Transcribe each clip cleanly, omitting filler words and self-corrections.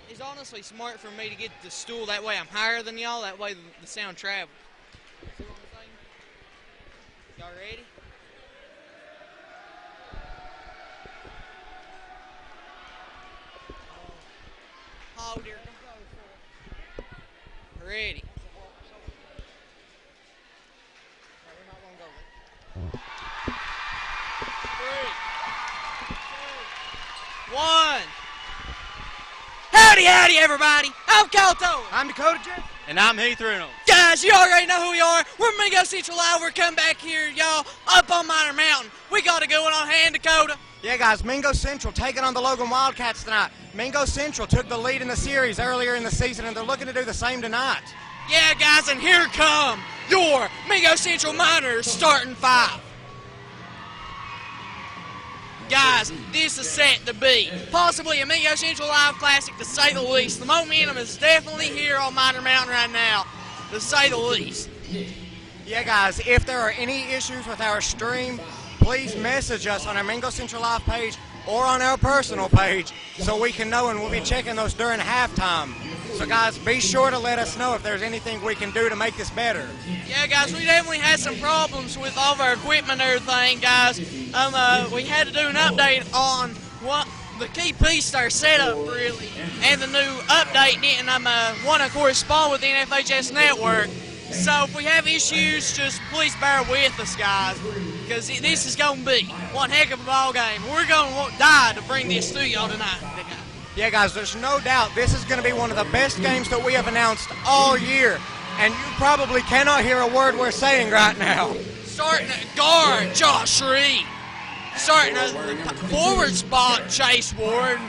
It's honestly smart for me to get the stool. That way I'm higher than y'all. That way the sound travels. See what I'm saying? Y'all ready? Hold your composure. Ready. Three, two, one. Howdy, howdy, everybody. I'm Calto. I'm Dakota J. And I'm Heath Reynolds. Guys, you already know who we are. We're Mingo Central Live. We're coming back here, y'all, up on Minor Mountain. We got it going on hand, Dakota. Yeah, guys, Mingo Central taking on the Logan Wildcats tonight. Mingo Central took the lead in the series earlier in the season, and they're looking to do the same tonight. Yeah, guys, and here come your Mingo Central Miners starting five. Guys, this is set to be possibly a Mingo Central Live Classic, to say the least. The momentum is definitely here on Minor Mountain right now, to say the least. Yeah, guys, if there are any issues with our stream, please message us on our Mingo Central Live page or on our personal page so we can know, and we'll be checking those during halftime. So, guys, be sure to let us know if there's anything we can do to make this better. Yeah, guys, we definitely had some problems with all of our equipment and everything, guys. We had to do an update on what the key piece to our setup, really, and the new update, and want to correspond with the NFHS network. So if we have issues, just please bear with us, guys, because this is going to be one heck of a ball game. We're going to die to bring this to y'all tonight. Yeah, guys, there's no doubt this is going to be one of the best games that we have announced all year, and you probably cannot hear a word we're saying right now. Starting at guard, Josh Reed. Starting at the forward spot, Chase Warden,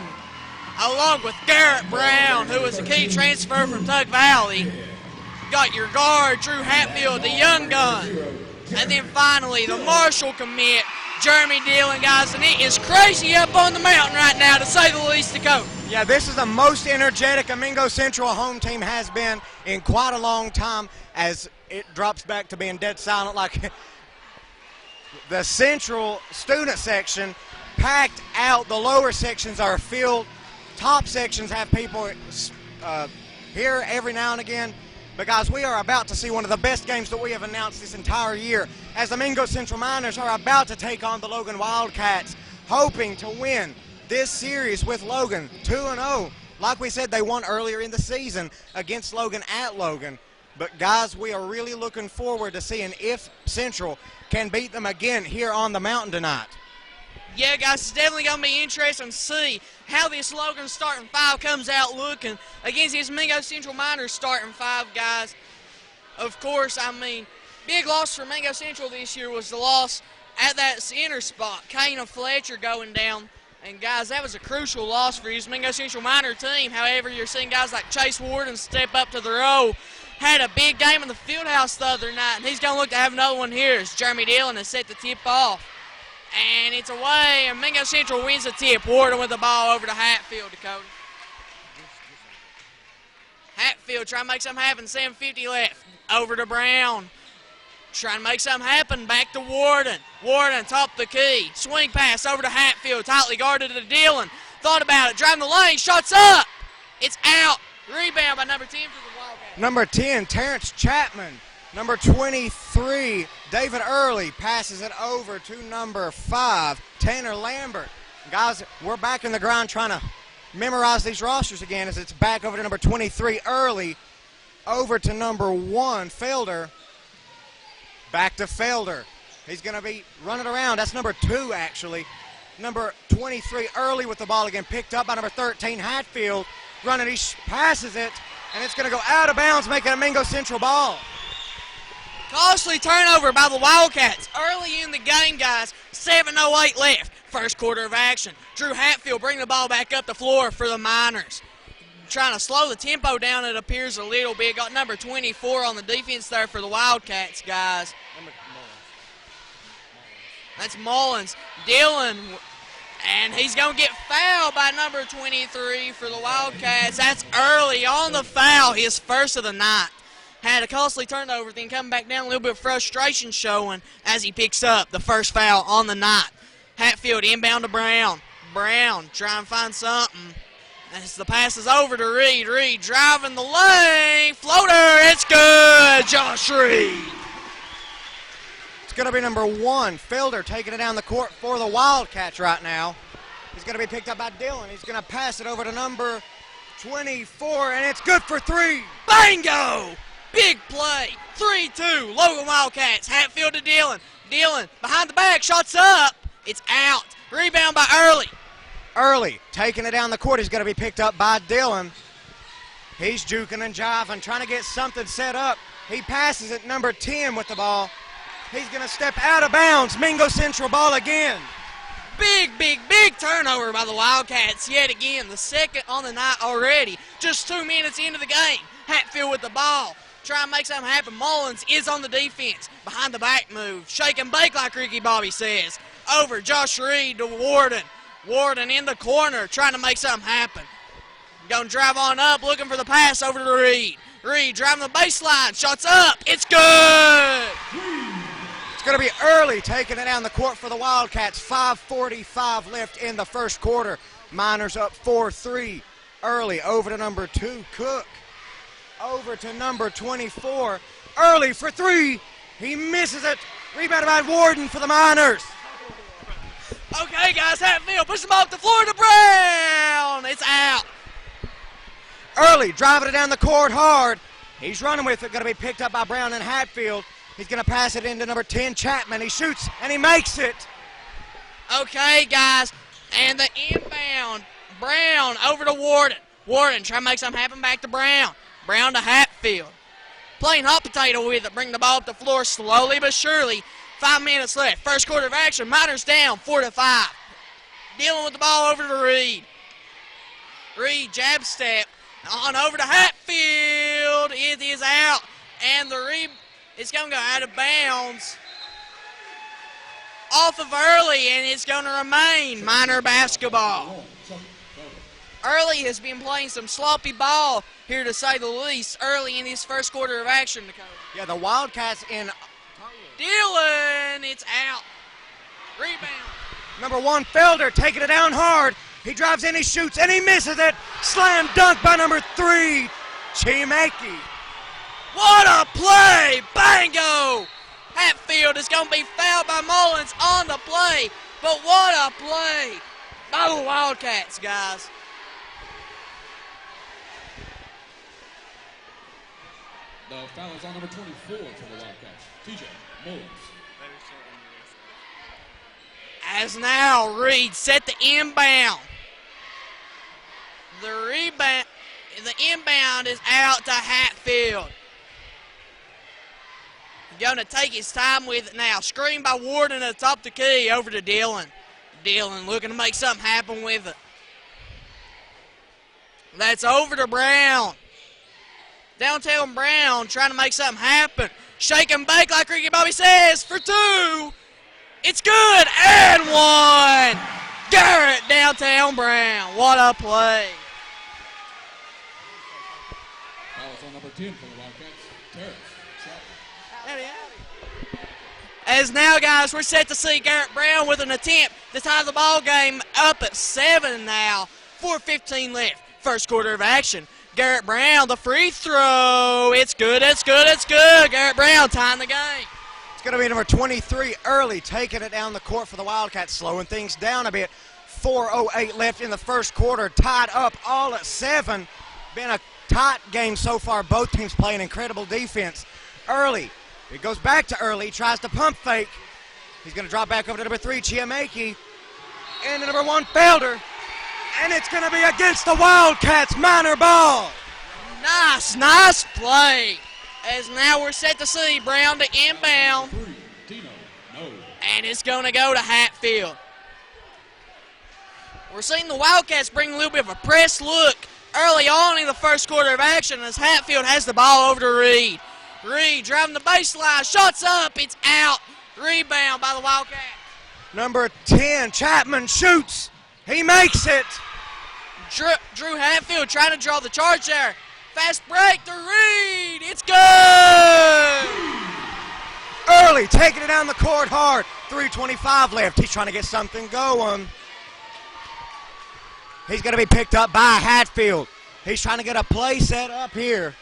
along with Garrett Brown, who is a key transfer from Tug Valley. Got your guard, Drew Hatfield, the young gun. And then finally, the Marshall commit, Jeremy Dillon, guys. And it is crazy up on the mountain right now, to say the least, Dakota. Yeah, this is the most energetic a Mingo Central home team has been in quite a long time, as it drops back to being dead silent. Like the Central student section packed out. The lower sections are filled. Top sections have people here every now and again. But, guys, we are about to see one of the best games that we have announced this entire year, as the Mingo Central Miners are about to take on the Logan Wildcats, hoping to win this series with Logan 2-0. Like we said, they won earlier in the season against Logan at Logan. But, guys, we are really looking forward to seeing if Central can beat them again here on the mountain tonight. Yeah, guys, it's definitely going to be interesting to see how this Logan starting five comes out looking against this Mingo Central Miners starting five, guys. Of course, I mean, big loss for Mingo Central this year was the loss at that center spot, Kana Fletcher going down. And, guys, that was a crucial loss for his Mingo Central Miner team. However, you're seeing guys like Chase Warden step up to the role. Had a big game in the field house the other night, and he's going to look to have another one here as Jeremy Dillon has set the tip off. And it's away, and Mingo Central wins the tip. Warden with the ball over to Hatfield, Dakota. Hatfield trying to make something happen, 7:50 left. Over to Brown. Trying to make something happen, back to Warden. Warden, top the key. Swing pass over to Hatfield, tightly guarded to Dillon. Thought about it, driving the lane, shots up. It's out. Rebound by number 10 for the Wildcats. Number 10, Terrence Chapman. Number 23, David Early, passes it over to number 5, Tanner Lambert. Guys, we're back in the ground trying to memorize these rosters again, as it's back over to number 23, Early, over to number 1, Felder. Back to Felder. He's going to be running around. That's number 2, actually. Number 23, Early with the ball again, picked up by number 13, Hatfield. Running, he passes it, and it's going to go out of bounds, making a Mingo Central ball. Costly turnover by the Wildcats early in the game, guys. 7:08 left. First quarter of action. Drew Hatfield bringing the ball back up the floor for the Miners. Trying to slow the tempo down, it appears, a little bit. Got number 24 on the defense there for the Wildcats, guys. That's Mullins. Dillon, and he's going to get fouled by number 23 for the Wildcats. That's Early on the foul, his first of the night. Had a costly turnover, then coming back down, a little bit of frustration showing as he picks up the first foul on the night. Hatfield inbound to Brown. Brown trying to find something. As the pass is over to Reed. Reed driving the lane. Floater. It's good. Josh Reed. It's going to be number 1, Fielder, taking it down the court for the Wildcats right now. He's going to be picked up by Dillon. He's going to pass it over to number 24, and it's good for 3. Bingo! Big play. 3-2. Logan Wildcats. Hatfield to Dillon. Dillon behind the back. Shots up. It's out. Rebound by Early. Early taking it down the court. He's going to be picked up by Dillon. He's juking and jiving, trying to get something set up. He passes it, number 10 with the ball. He's going to step out of bounds. Mingo Central ball again. Big turnover by the Wildcats yet again. The second on the night already. Just 2 minutes into the game. Hatfield with the ball. Try and make something happen. Mullins is on the defense. Behind the back move. Shake and bake like Ricky Bobby says. Over Josh Reed to Warden. Warden in the corner trying to make something happen. Going to drive on up, looking for the pass over to Reed. Reed driving the baseline. Shots up. It's good. It's going to be Early taking it down the court for the Wildcats. 5:45 left in the first quarter. Miners up 4-3. Early over to number 2, Cook. Over to number 24. Early for 3. He misses it. Rebounded by Warden for the Miners. Okay, guys, Hatfield push the ball up the floor to Brown. It's out. Early driving it down the court hard. He's running with it. Going to be picked up by Brown and Hatfield. He's going to pass it into number 10, Chapman. He shoots, and he makes it. Okay, guys, and the inbound. Brown over to Warden. Warden trying to make something happen back to Brown. Brown to Hatfield. Playing hot potato with it. Bring the ball up the floor slowly but surely. 5 minutes left. First quarter of action. Miners down 4-5. Dealing with the ball over to Reed. Reed jab step. On over to Hatfield. It is out. And it's going to go out of bounds. Off of Early, and it's going to remain Miner basketball. Early has been playing some sloppy ball here, to say the least, early in this first quarter of action, Dakota. Yeah, the Wildcats in Dillon, it's out. Rebound. number 1, Felder, taking it down hard. He drives in, he shoots, and he misses it. Slam dunk by number 3, Chimeki. What a play! Bingo! Hatfield is going to be fouled by Mullins on the play. But what a play by the Wildcats, guys. The foul is on number 24 for the Wildcats, TJ Mullins. As now Reed set the inbound. The inbound is out to Hatfield. Going to take his time with it now. Screen by Warden at the top of the key over to Dillon. Dillon looking to make something happen with it. That's over to Brown. Downtown Brown trying to make something happen. Shake and bake like Ricky Bobby says for 2. It's good, and 1. Garrett Downtown Brown. What a play. Foul is on number 10 for the Wildcats, Terrence. As now, guys, we're set to see Garrett Brown with an attempt to tie the ball game up at 7 now. 4:15 left. First quarter of action. Garrett Brown, the free throw. It's good, it's good, it's good. Garrett Brown tying the game. It's going to be number 23, Early, taking it down the court for the Wildcats, slowing things down a bit. 4:08 left in the first quarter, tied up all at 7. Been a tight game so far. Both teams playing incredible defense. Early. It goes back to Early, tries to pump fake. He's going to drop back over to number 3, Chiamaki. And the number 1, Felder. And it's going to be against the Wildcats, Miner ball. Nice play. As now we're set to see Brown to inbound. And it's going to go to Hatfield. We're seeing the Wildcats bring a little bit of a press look early on in the first quarter of action as Hatfield has the ball over to Reed. Reed driving the baseline, shots up, it's out. Rebound by the Wildcats. Number 10, Chapman shoots. He makes it. Drew Hatfield trying to draw the charge there. Fast break to Reed. It's good. Early taking it down the court hard. 3:25 left. He's trying to get something going. He's going to be picked up by Hatfield. He's trying to get a play set up here.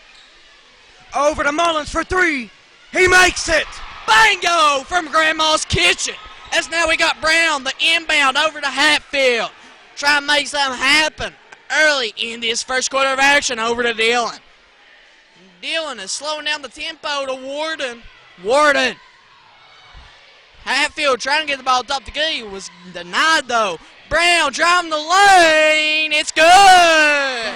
Over to Mullins for three. He makes it. Bingo from Grandma's Kitchen. As now we got Brown, the inbound over to Hatfield. Try and make something happen early in this first quarter of action. Over to Dillon. Dillon is slowing down the tempo to Warden. Warden. Hatfield trying to get the ball top the key. Was denied though. Brown driving the lane. It's good.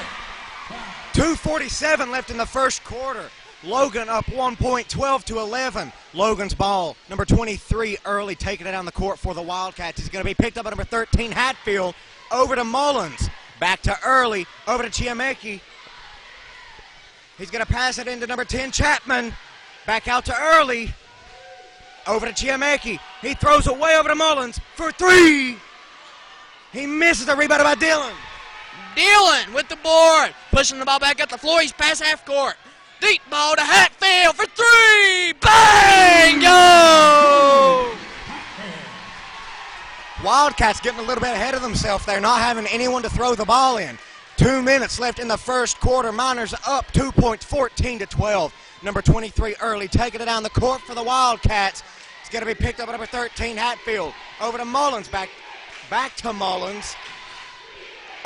2:47 left in the first quarter. Logan up 1 point, 12-11. Logan's ball, number 23, Early, taking it down the court for the Wildcats. He's going to be picked up by number 13, Hatfield. Over to Mullins. Back to Early. Over to Chiameki. He's going to pass it into number 10, Chapman. Back out to Early. Over to Chiameki. He throws away over to Mullins for three. He misses the rebound by Dillon. Dillon with the board. Pushing the ball back up the floor. He's past half court. Deep ball to Hatfield for three. Bang! Go! Wildcats getting a little bit ahead of themselves there, not having anyone to throw the ball in. 2 minutes left in the first quarter. Miners up 2 points, 14-12. Number 23, Early, taking it down the court for the Wildcats. It's going to be picked up by number 13, Hatfield. Over to Mullins, back to Mullins.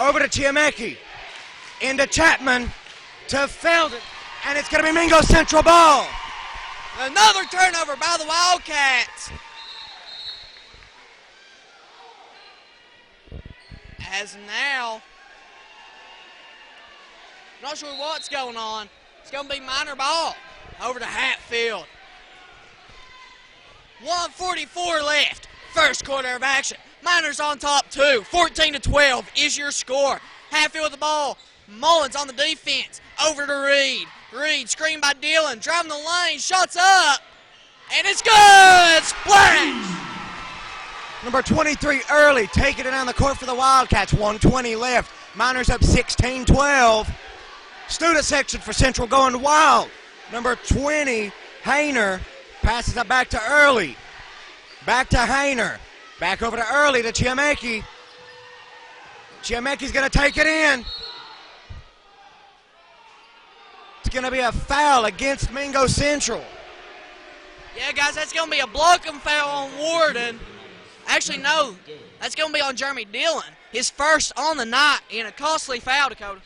Over to Chiameki. Into Chapman. To Felden. And it's going to be Mingo Central ball. Another turnover by the Wildcats. As now, not sure what's going on. It's going to be Miner ball. Over to Hatfield. 1:44 left. First quarter of action. Miners on top 14-12 is your score. Hatfield with the ball. Mullins on the defense. Over to Reed. Reed screened by Dillon. Driving the lane. Shots up. And it's good. Splash. Number 23, Early, taking it down the court for the Wildcats. 1:20 left. Miners up 16-12. Student section for Central going wild. Number 20, Hayner, passes it back to Early. Back to Hayner. Back over to Early to Chiameki. Chiameki's going to take it in. It's going to be a foul against Mingo Central. Yeah, guys, that's going to be a blocking foul on Warden. Actually, no, that's going to be on Jeremy Dillon. His first on the night in a costly foul, Dakota.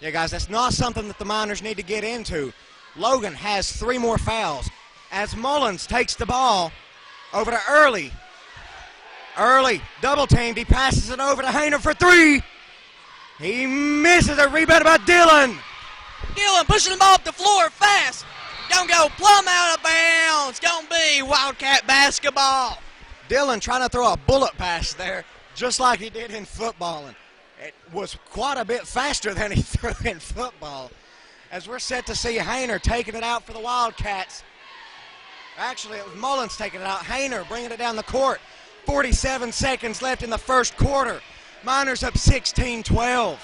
Yeah, guys, that's not something that the Miners need to get into. Logan has 3 more fouls. As Mullins takes the ball over to Early. Early, double teamed. He passes it over to Hayner for three. He misses a rebound by Dillon. Dillon pushing the ball up the floor fast. Gonna go plumb out of bounds. Gonna be Wildcat basketball. Dillon trying to throw a bullet pass there, just like he did in football. And it was quite a bit faster than he threw in football. As we're set to see Hayner taking it out for the Wildcats. Actually, it was Mullins taking it out. Hayner bringing it down the court. 47 seconds left in the first quarter. Miners up 16-12.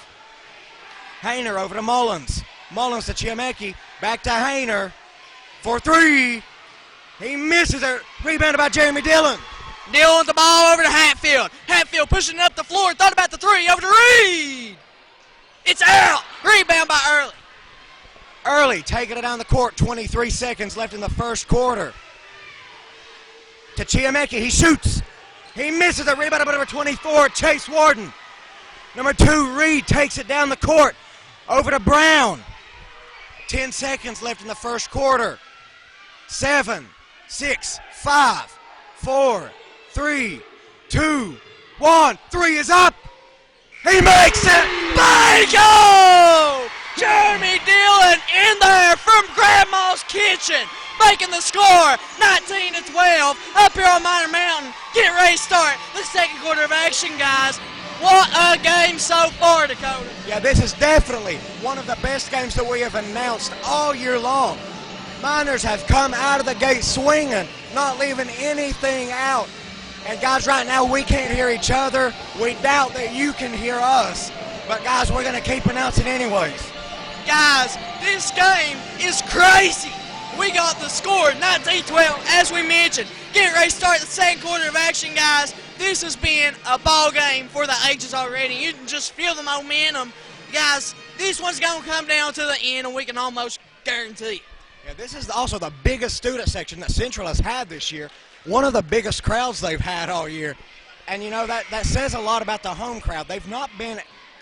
Hayner over to Mullins. Mullins to Chiameki. Back to Hayner for three. He misses it. Rebounded by Jeremy Dillon. Dillon with the ball over to Hatfield. Hatfield pushing it up the floor. Thought about the three. Over to Reed. It's out. Rebound by Early. Early taking it down the court. 23 seconds left in the first quarter. To Chiameki. He shoots. He misses a rebound by number 24, Chase Warden. Number 2, Reed takes it down the court. Over to Brown. 10 seconds left in the first quarter. 7, 6, 5, 4, 3, 2, 1. 3 is up. He makes it. Bingo! Jeremy Dillon in there from Grandma's Kitchen, making the score 19-12 up here on Miner Mountain. Get ready to start the second quarter of action, guys. What a game so far, Dakota. Yeah, this is definitely one of the best games that we have announced all year long. Miners have come out of the gate swinging, not leaving anything out. And guys, right now we can't hear each other. We doubt that you can hear us. But guys, we're going to keep announcing anyways. Guys, this game is crazy. We got the score 19-12, as we mentioned. Get ready to start the second quarter of action, guys. This has been a ball game for the ages already. You can just feel the momentum. Guys, this one's going to come down to the end, and we can almost guarantee it. Yeah, this is also the biggest student section that Central has had this year. One of the biggest crowds they've had all year. And, you know, that says a lot about the home crowd. They've not been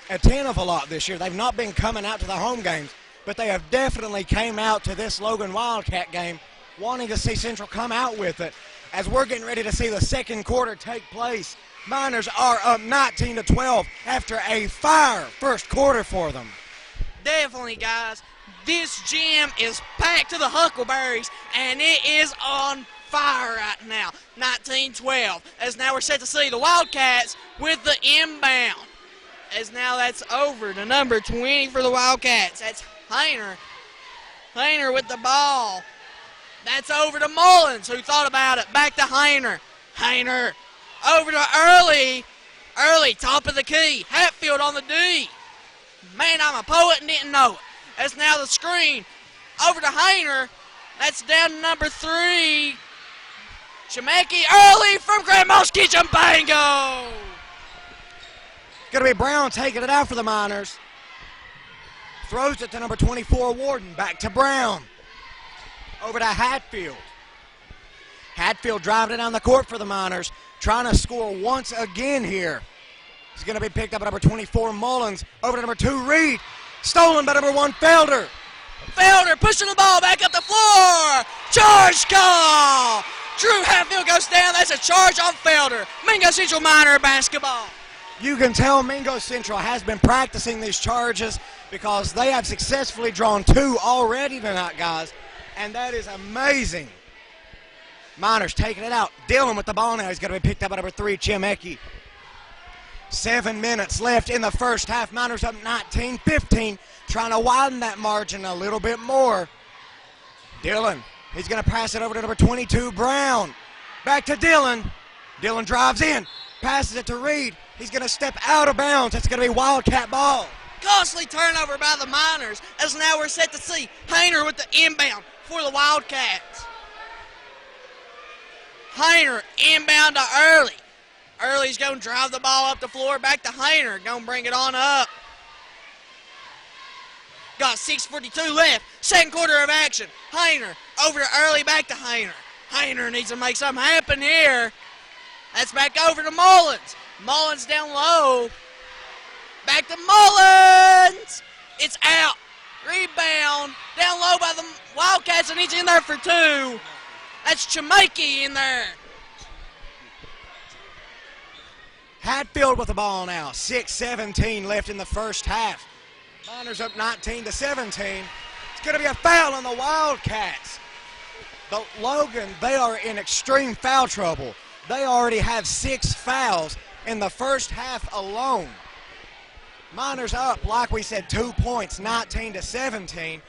attentive a lot this year. They've not been coming out to the home games, but they have definitely came out to this Logan Wildcat game wanting to see Central come out with it. As we're getting ready to see the second quarter take place, Miners are up 19-12 after a fire first quarter for them. Definitely, guys. This gym is packed to the huckleberries, and it is on fire right now. 19-12. As now we're set to see the Wildcats with the inbound. As now that's over to number 20 for the Wildcats. That's Hayner. Hayner with the ball. That's over to Mullins, who thought about it. Back to Hayner. Hayner over to Early. Early, top of the key. Hatfield on the D. Man, I'm a poet and didn't know it. That's now the screen. Over to Hayner. That's down to number 3. Shemeki Early from Grandma's Kitchen. Bingo! Going to be Brown taking it out for the Miners. Throws it to number 24, Warden. Back to Brown. Over to Hatfield. Hatfield driving it down the court for the Miners, trying to score once again here. He's going to be picked up by number 24, Mullins. Over to number 2, Reed. Stolen by number 1, Felder. Felder pushing the ball back up the floor. Charge call. Drew Hatfield goes down. That's a charge on Felder. Mingo Central Miner basketball. You can tell Mingo Central has been practicing these charges because they have successfully drawn 2 already tonight, guys. And that is amazing. Miners taking it out. Dillon with the ball now. He's going to be picked up by number 3, Chimeki. 7 minutes left in the first half. Miners up 19-15, trying to widen that margin a little bit more. Dillon, he's going to pass it over to number 22, Brown. Back to Dillon. Dillon drives in, passes it to Reed. He's going to step out of bounds. It's going to be Wildcat ball. Costly turnover by the Miners, as now we're set to see Hayner with the inbound for the Wildcats. Hayner inbound to Early. Early's going to drive the ball up the floor, back to Hayner. Going to bring it on up. Got 6:42 left. Second quarter of action. Hayner over to Early, back to Hayner. Hayner needs to make something happen here. That's back over to Mullins. Mullins down low. Back to Mullins. It's out. Rebound. Down low by the Wildcats, and he's in there for 2. That's Chimeki in there. Hatfield with the ball now. 6:17 left in the first half. Miners up 19-17. It's going to be a foul on the Wildcats. The Logan, they are in extreme foul trouble. They already have 6 fouls in the first half alone. Miners up, like we said, 2 points, 19-17.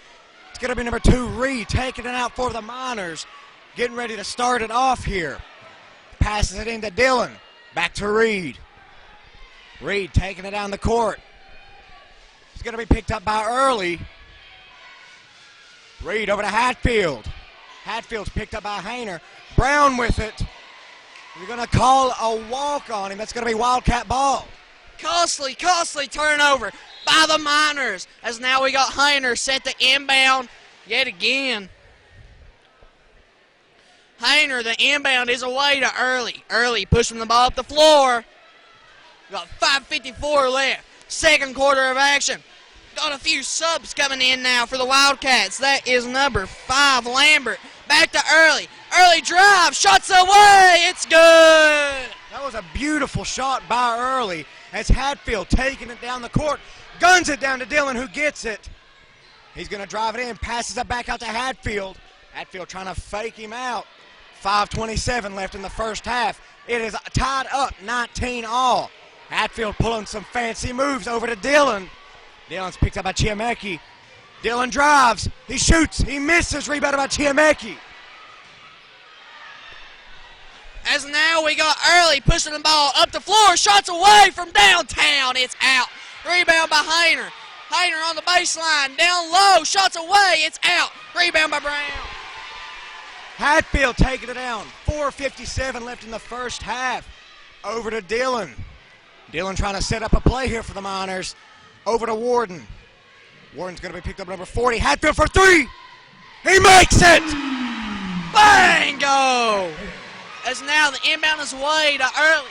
It's going to be number 2, Reed, taking it out for the Miners. Getting ready to start it off here. Passes it into Dillon. Back to Reed. Reed taking it down the court. It's going to be picked up by Early. Reed over to Hatfield. Hatfield's picked up by Hayner. Brown with it. You're going to call a walk on him. That's going to be Wildcat ball. Costly turnover by the Miners, as now we got Hayner set to inbound yet again. Hayner, the inbound is away to Early. Early pushing the ball up the floor. Got 5:54 left. Second quarter of action. Got a few subs coming in now for the Wildcats. That is number 5, Lambert. Back to Early. Early drive. Shots away. It's good. That was a beautiful shot by Early. As Hatfield taking it down the court. Guns it down to Dillon, who gets it. He's going to drive it in. Passes it back out to Hatfield. Hatfield trying to fake him out. 5:27 left in the first half. It is tied up 19 all. Hatfield pulling some fancy moves over to Dillon. Dillon's picked up by Chimeki. Dillon drives. He shoots. He misses. Rebounded by Chimeki. As now we got Early pushing the ball up the floor. Shots away from downtown. It's out. Rebound by Hayner. Hayner on the baseline. Down low. Shots away. It's out. Rebound by Brown. Hatfield taking it down. 4:57 left in the first half. Over to Dillon. Dillon trying to set up a play here for the Miners. Over to Warden. Warden's going to be picked up number 40. Hatfield for three. He makes it! Bingo! As now the inbound is way to Early.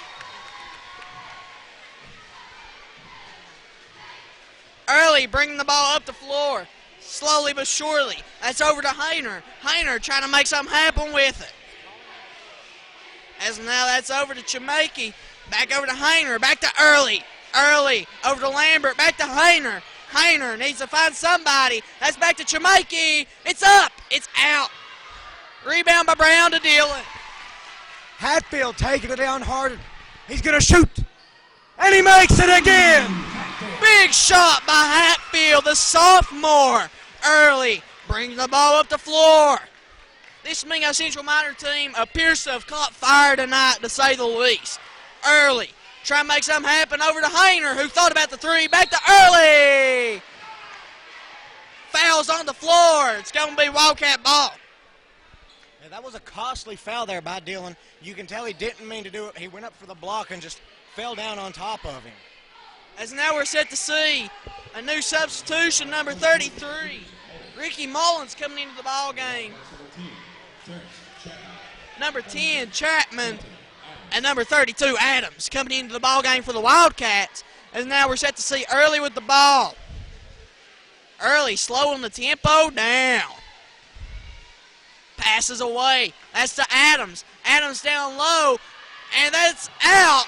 Early bringing the ball up the floor. Slowly but surely. That's over to Hayner. Hayner trying to make something happen with it. As now that's over to Chimaki. Back over to Hayner. Back to Early. Early over to Lambert. Back to Hayner. Hayner needs to find somebody. That's back to Chimaki. It's up. It's out. Rebound by Brown to Dillon. Hatfield taking it down hard. He's going to shoot. And he makes it again. Big shot by Hatfield, the sophomore. Early brings the ball up the floor. This Mingo Central Minor team appears to have caught fire tonight, to say the least. Early trying to make something happen over to Hayner, who thought about the three. Back to Early. Fouls on the floor. It's going to be Wildcat ball. Yeah, that was a costly foul there by Dillon. You can tell he didn't mean to do it. He went up for the block and just fell down on top of him. As now we're set to see a new substitution, number 33. Ricky Mullins coming into the ball game. Number 10, Chapman. And number 32, Adams, coming into the ball game for the Wildcats. As now we're set to see Early with the ball. Early slowing the tempo down. Passes away. That's to Adams. Adams down low. And that's out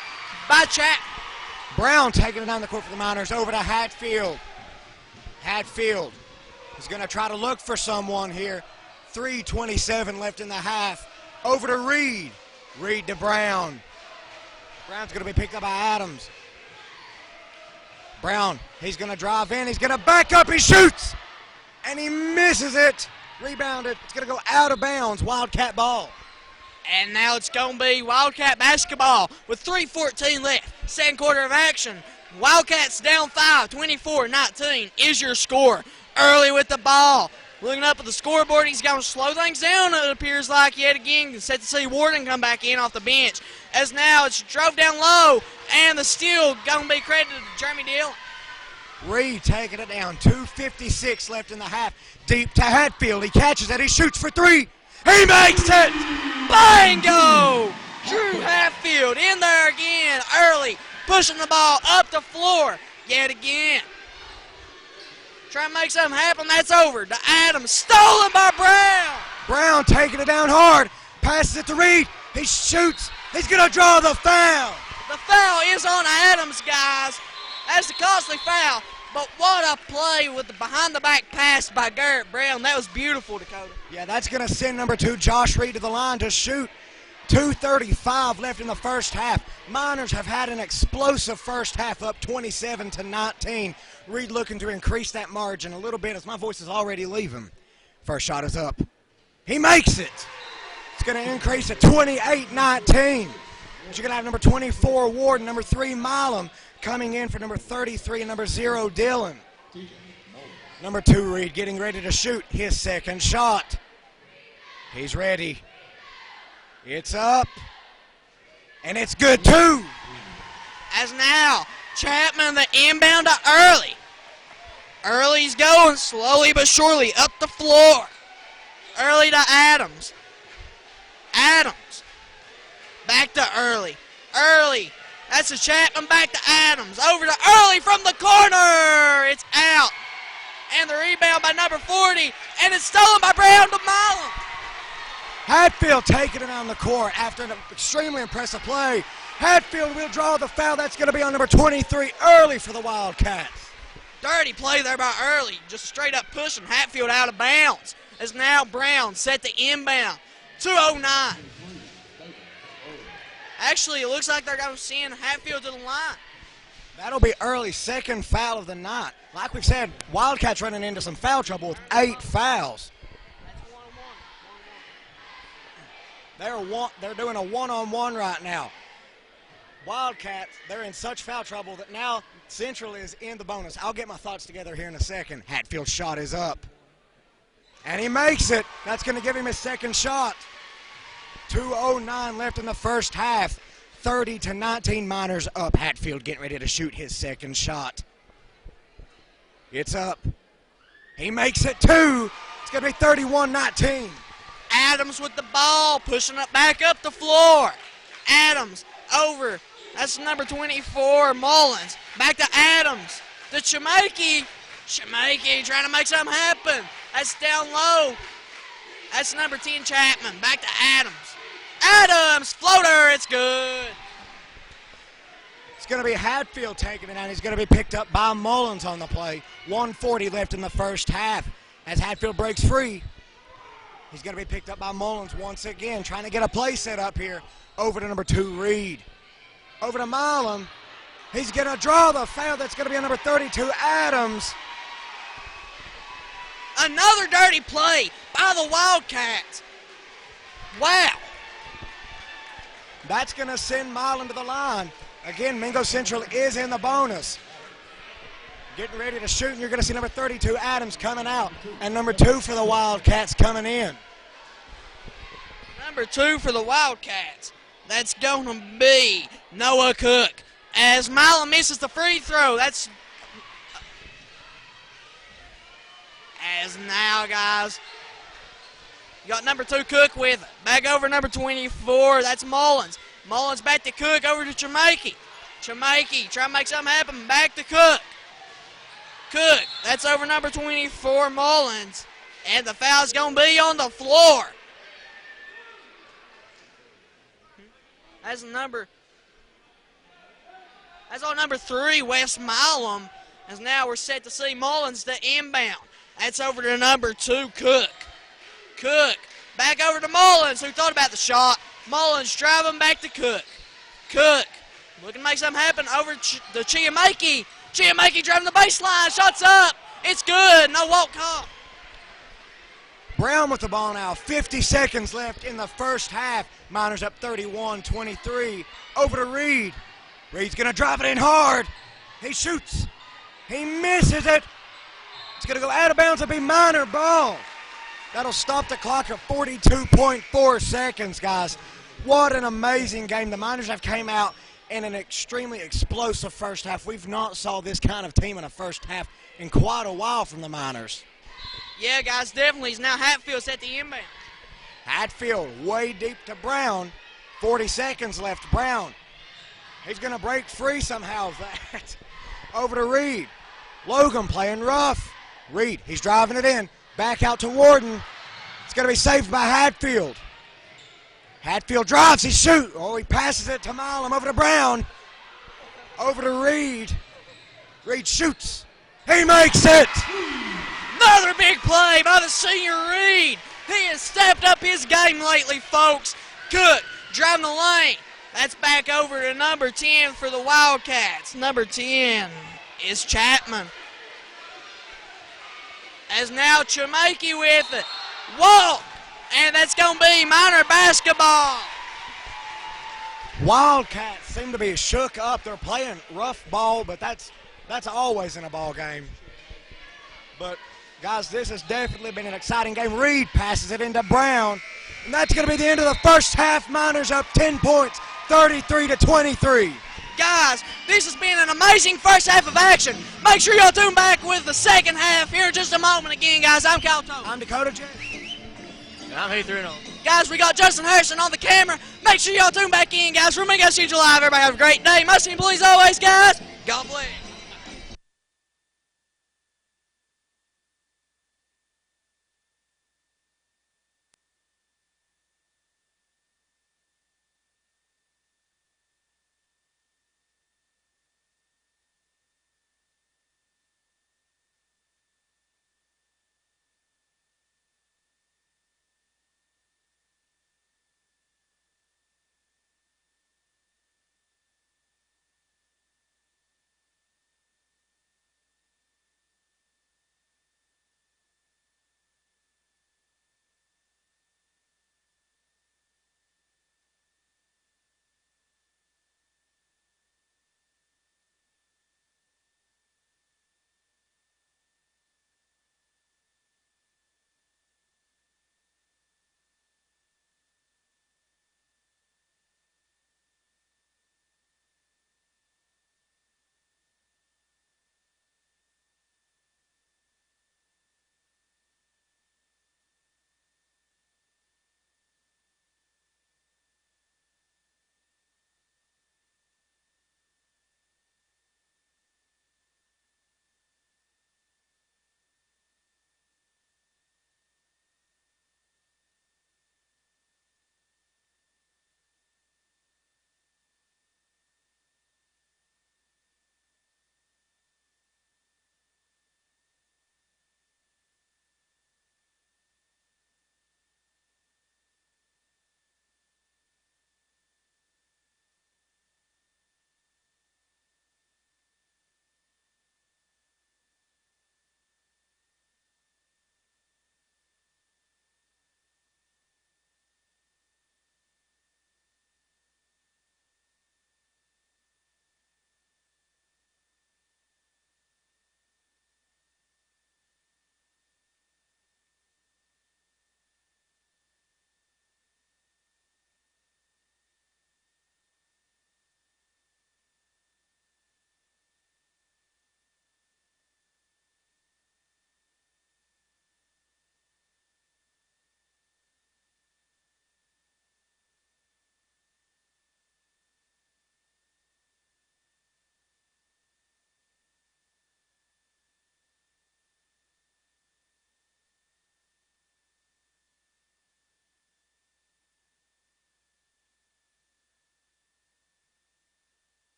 by Chapman. Brown taking it down the court for the Miners. Over to Hatfield. Hatfield is going to try to look for someone here. 3:27 left in the half. Over to Reed. Reed to Brown. Brown's going to be picked up by Adams. Brown, he's going to drive in. He's going to back up. He shoots. And he misses it. Rebounded. It's going to go out of bounds. Wildcat ball. And now it's going to be Wildcat basketball with 3:14 left. Second quarter of action. Wildcats down 5, 24-19 is your score. Early with the ball. Looking up at the scoreboard, he's going to slow things down, it appears like, yet again. Set to see Warden come back in off the bench. As now it's drove down low, and the steal going to be credited to Jeremy Dillon. Reed taking it down. 2:56 left in the half. Deep to Hatfield. He catches it. He shoots for three. He makes it! Bingo! Drew Hatfield in there again. Early pushing the ball up the floor yet again. Trying to make something happen. That's over to Adams. Stolen by Brown. Brown taking it down hard. Passes it to Reed. He shoots. He's going to draw the foul. The foul is on Adams, guys. That's a costly foul. But what a play with the behind-the-back pass by Garrett Brown. That was beautiful, Dakota. Yeah, that's going to send number 2, Josh Reed, to the line to shoot. 2:35 left in the first half. Miners have had an explosive first half, up 27-19. Reed looking to increase that margin a little bit as my voice is already leaving. First shot is up. He makes it. It's going to increase to 28-19. You're going to have number 24, Warden, number 3, Milam, coming in for number 33 and number 0, Dillon. Number 2, Reed, getting ready to shoot his second shot. He's ready. It's up. And it's good, too. As now, Chapman the inbound to Early. Early's going slowly but surely up the floor. Early to Adams. Adams. Back to Early. Early. That's a Chapman back to Adams. Over to Early from the corner. It's out. And the rebound by number 40. And it's stolen by Brown to Milam. Hatfield taking it on the court after an extremely impressive play. Hatfield will draw the foul. That's going to be on number 23, Early, for the Wildcats. Dirty play there by Early. Just straight up pushing Hatfield out of bounds. As now Brown set the inbound. 2:09. Actually, it looks like they're going to send Hatfield to the line. That'll be Early's second foul of the night. Like we said, Wildcats running into some foul trouble with 8 fouls. They're doing a one-on-one right now. Wildcats, they're in such foul trouble that now Central is in the bonus. I'll get my thoughts together here in a second. Hatfield's shot is up. And he makes it. That's going to give him his second shot. 2:09 left in the first half. 30-19 Miners up. Hatfield getting ready to shoot his second shot. It's up. He makes it 2. It's going to be 31-19. Adams with the ball, pushing it back up the floor. Adams over. That's number 24, Mullins. Back to Adams. To Chimaki. Chimaki trying to make something happen. That's down low. That's number 10, Chapman. Back to Adams. Adams, floater, it's good. It's going to be Hatfield taking it out. He's going to be picked up by Mullins on the play. 1:40 left in the first half. As Hatfield breaks free, he's going to be picked up by Mullins once again, trying to get a play set up here. Over to number 2, Reed. Over to Milam. He's going to draw the foul. That's going to be on number 32, Adams. Another dirty play by the Wildcats. Wow. That's going to send Milam to the line. Again, Mingo Central is in the bonus. Getting ready to shoot, and you're going to see number 32, Adams, coming out. And number 2 for the Wildcats coming in. Number 2 for the Wildcats. That's going to be Noah Cook. As Milam misses the free throw, that's... As now, guys, you got number 2, Cook with it. Back over number 24, that's Mullins. Mullins back to Cook, over to Chimaki. Chimaki trying to make something happen, back to Cook. Cook, that's over number 24, Mullins. And the foul's going to be on the floor. That's on number 3, Wes Milam. As now we're set to see Mullins to inbound. That's over to number 2, Cook. Cook, back over to Mullins, who thought about the shot. Mullins driving back to Cook. Cook, looking to make something happen over to Chiamaki. Chiamaki driving the baseline, shots up. It's good, no walk call. Brown with the ball now. 50 seconds left in the first half. Miners up 31-23. Over to Reed. Reed's going to drive it in hard. He shoots. He misses it. It's going to go out of bounds and be Miner ball. That'll stop the clock at 42.4 seconds, guys. What an amazing game. The Miners have came out in an extremely explosive first half. We've not saw this kind of team in a first half in quite a while from the Miners. Yeah, guys, definitely. It's now Hatfield's at the inbound. Hatfield way deep to Brown. 40 seconds left. Brown. He's going to break free somehow of that. Over to Reed. Logan playing rough. Reed, he's driving it in. Back out to Warden. It's going to be saved by Hatfield. Hatfield drives, he shoots. Oh, he passes it to Milam. Over to Brown. Over to Reed. Reed shoots. He makes it. Another big play by the senior Reed. He has stepped up his game lately, folks. Cook driving the lane. That's back over to number 10 for the Wildcats. Number 10 is Chapman. As now Chimaki with it. Whoa! And that's going to be Miner basketball. Wildcats seem to be shook up. They're playing rough ball, but that's always in a ball game. But, guys, this has definitely been an exciting game. Reed passes it into Brown. And that's going to be the end of the first half. Miners up 10 points, 33-23. Guys, this has been an amazing first half of action. Make sure y'all tune back with the second half here in just a moment. Again, guys, I'm Kyle Tote. I'm Dakota J. I'm Heath Reynolds. Guys, we got Justin Harrison on the camera. Make sure y'all tune back in, guys. For Mingo Central Live, everybody have a great day. Most please always, guys. God bless.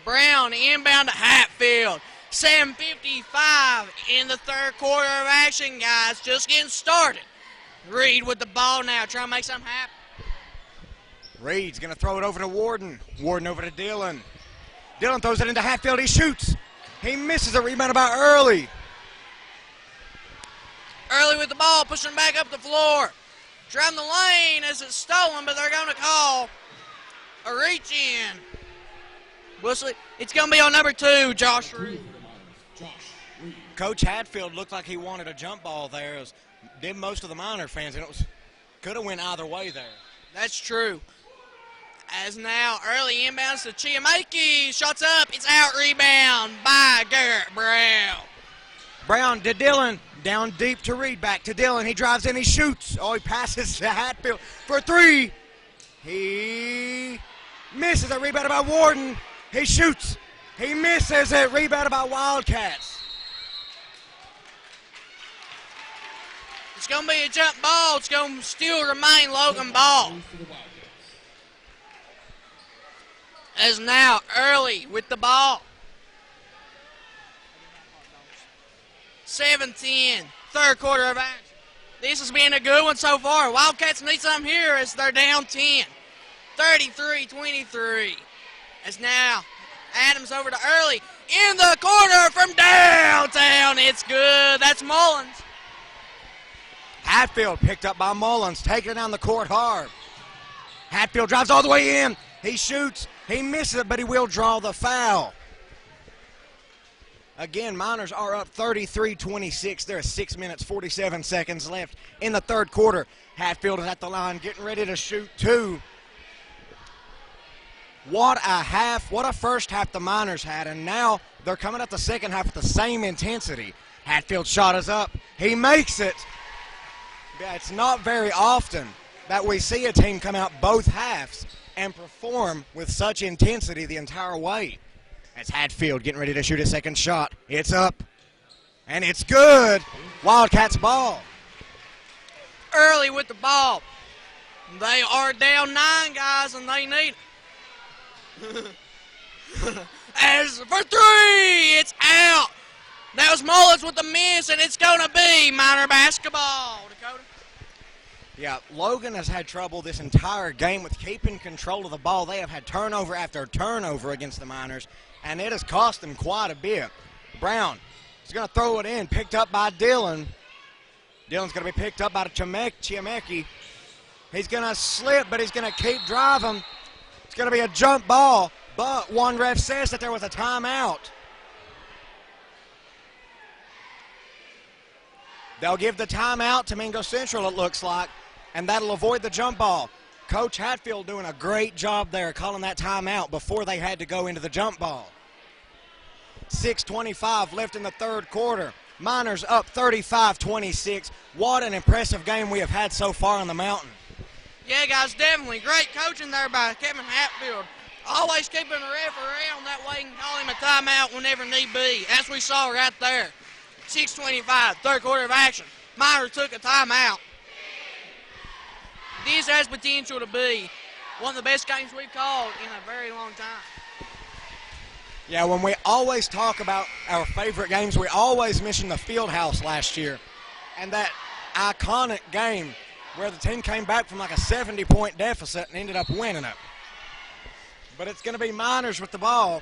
Brown inbound to Hatfield. 7:55 in the third quarter of action, guys. Just getting started. Reed with the ball now, trying to make something happen. Reed's going to throw it over to Warden. Warden over to Dillon. Dillon throws it into Hatfield. He shoots. He misses a rebound by Early. Early with the ball, pushing back up the floor. Driving the lane as it's stolen, but they're going to call a reach in. It's going to be on number 2, Josh Reed. Coach Hatfield looked like he wanted a jump ball there, as did most of the Miner fans, and it could have went either way there. That's true. As now Early inbounds to Chiamaki. Shots up. It's out. Rebound by Garrett Brown. Brown to Dillon. Down deep to Reed. Back to Dillon. He drives in. He shoots. Oh, he passes to Hatfield for 3. He misses a rebound by Warden. He shoots. He misses it. Rebounded by Wildcats. It's going to be a jump ball. It's going to still remain Logan ball. As now Early with the ball. 7-10, third quarter of action. This has been a good one so far. Wildcats need something here as they're down 10. 33-23. As now Adams over to Early. In the corner from downtown. It's good. That's Mullins. Hatfield picked up by Mullins, taking it down the court hard. Hatfield drives all the way in. He shoots. He misses it, but he will draw the foul. Again, Miners are up 33-26. There are 6 minutes, 47 seconds left in the third quarter. Hatfield is at the line, getting ready to shoot 2. What a first half the Miners had, and now they're coming up the second half with the same intensity. Hatfield's shot is up. He makes it. Yeah, it's not very often that we see a team come out both halves and perform with such intensity the entire way. That's Hatfield getting ready to shoot his second shot. It's up, and it's good. Wildcats ball. Early with the ball. They are down 9, guys, and they need it. As for 3, it's out. That was Mullins with the miss, and it's going to be Miner basketball. Dakota. Yeah, Logan has had trouble this entire game with keeping control of the ball. They have had turnover after turnover against the Miners, and it has cost them quite a bit. Brown is going to throw it in, picked up by Dillon. Dillon's going to be picked up by Chiamaki. He's going to slip, but he's going to keep driving. It's going to be a jump ball, but one ref says that there was a timeout. They'll give the timeout to Mingo Central, it looks like, and that'll avoid the jump ball. Coach Hatfield doing a great job there calling that timeout before they had to go into the jump ball. 6:25 left in the third quarter. Miners up 35-26. What an impressive game we have had so far on the mountain. Yeah, guys, definitely. Great coaching there by Kevin Hatfield. Always keeping the ref around, that way he can call him a timeout whenever need be, as we saw right there. 6:25, third quarter of action. Miners took a timeout. This has potential to be one of the best games we've called in a very long time. Yeah, when we always talk about our favorite games, we always mention the Fieldhouse last year and that iconic game where the team came back from like a 70-point deficit and ended up winning it. But it's going to be Miners with the ball.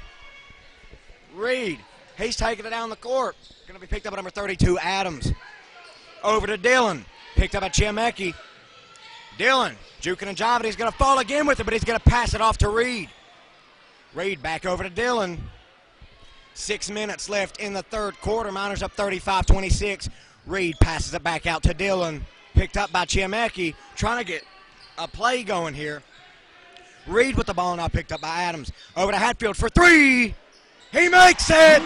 Reed, he's taking it down the court. Going to be picked up by number 32, Adams. Over to Dillon. Picked up by Chiamaki. Dillon, juking and jiving. He's going to fall again with it, but he's going to pass it off to Reed. Reed back over to Dillon. 6 minutes left in the third quarter. Miners up 35-26. Reed passes it back out to Dillon. Picked up by Chiamaki. Trying to get a play going here. Reed with the ball now picked up by Adams. Over to Hatfield for 3. He makes it!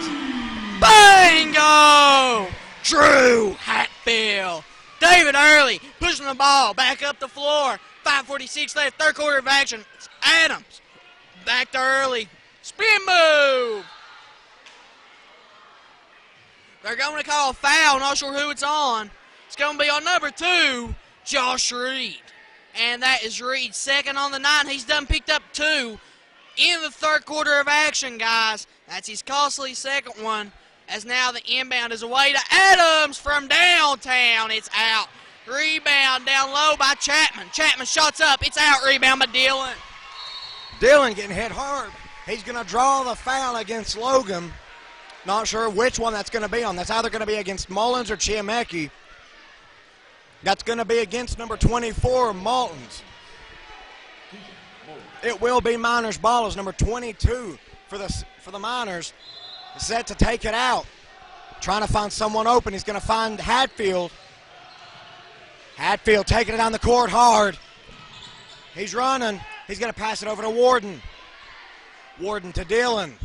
Bingo! Drew Hatfield. David Early pushing the ball back up the floor. 5:46 left, third quarter of action. It's Adams. Back to Early. Spin move. They're going to call a foul. Not sure who it's on. It's going to be on number 2, Josh Reed. And that is Reed, second on the 9. He's done picked up 2 in the third quarter of action, guys. That's his costly second one, as now the inbound is away to Adams from downtown. It's out. Rebound down low by Chapman. Chapman shots up. It's out. Rebound by Dillon. Dillon getting hit hard. He's going to draw the foul against Logan. Not sure which one that's going to be on. That's either going to be against Mullins or Chiamecki. That's going to be against number 24, Maltons. It will be Miners' ball as number 22 for the Miners is set to take it out. Trying to find someone open. He's going to find Hatfield. Hatfield taking it down the court hard. He's running. He's going to pass it over to Warden. Warden to Dillon.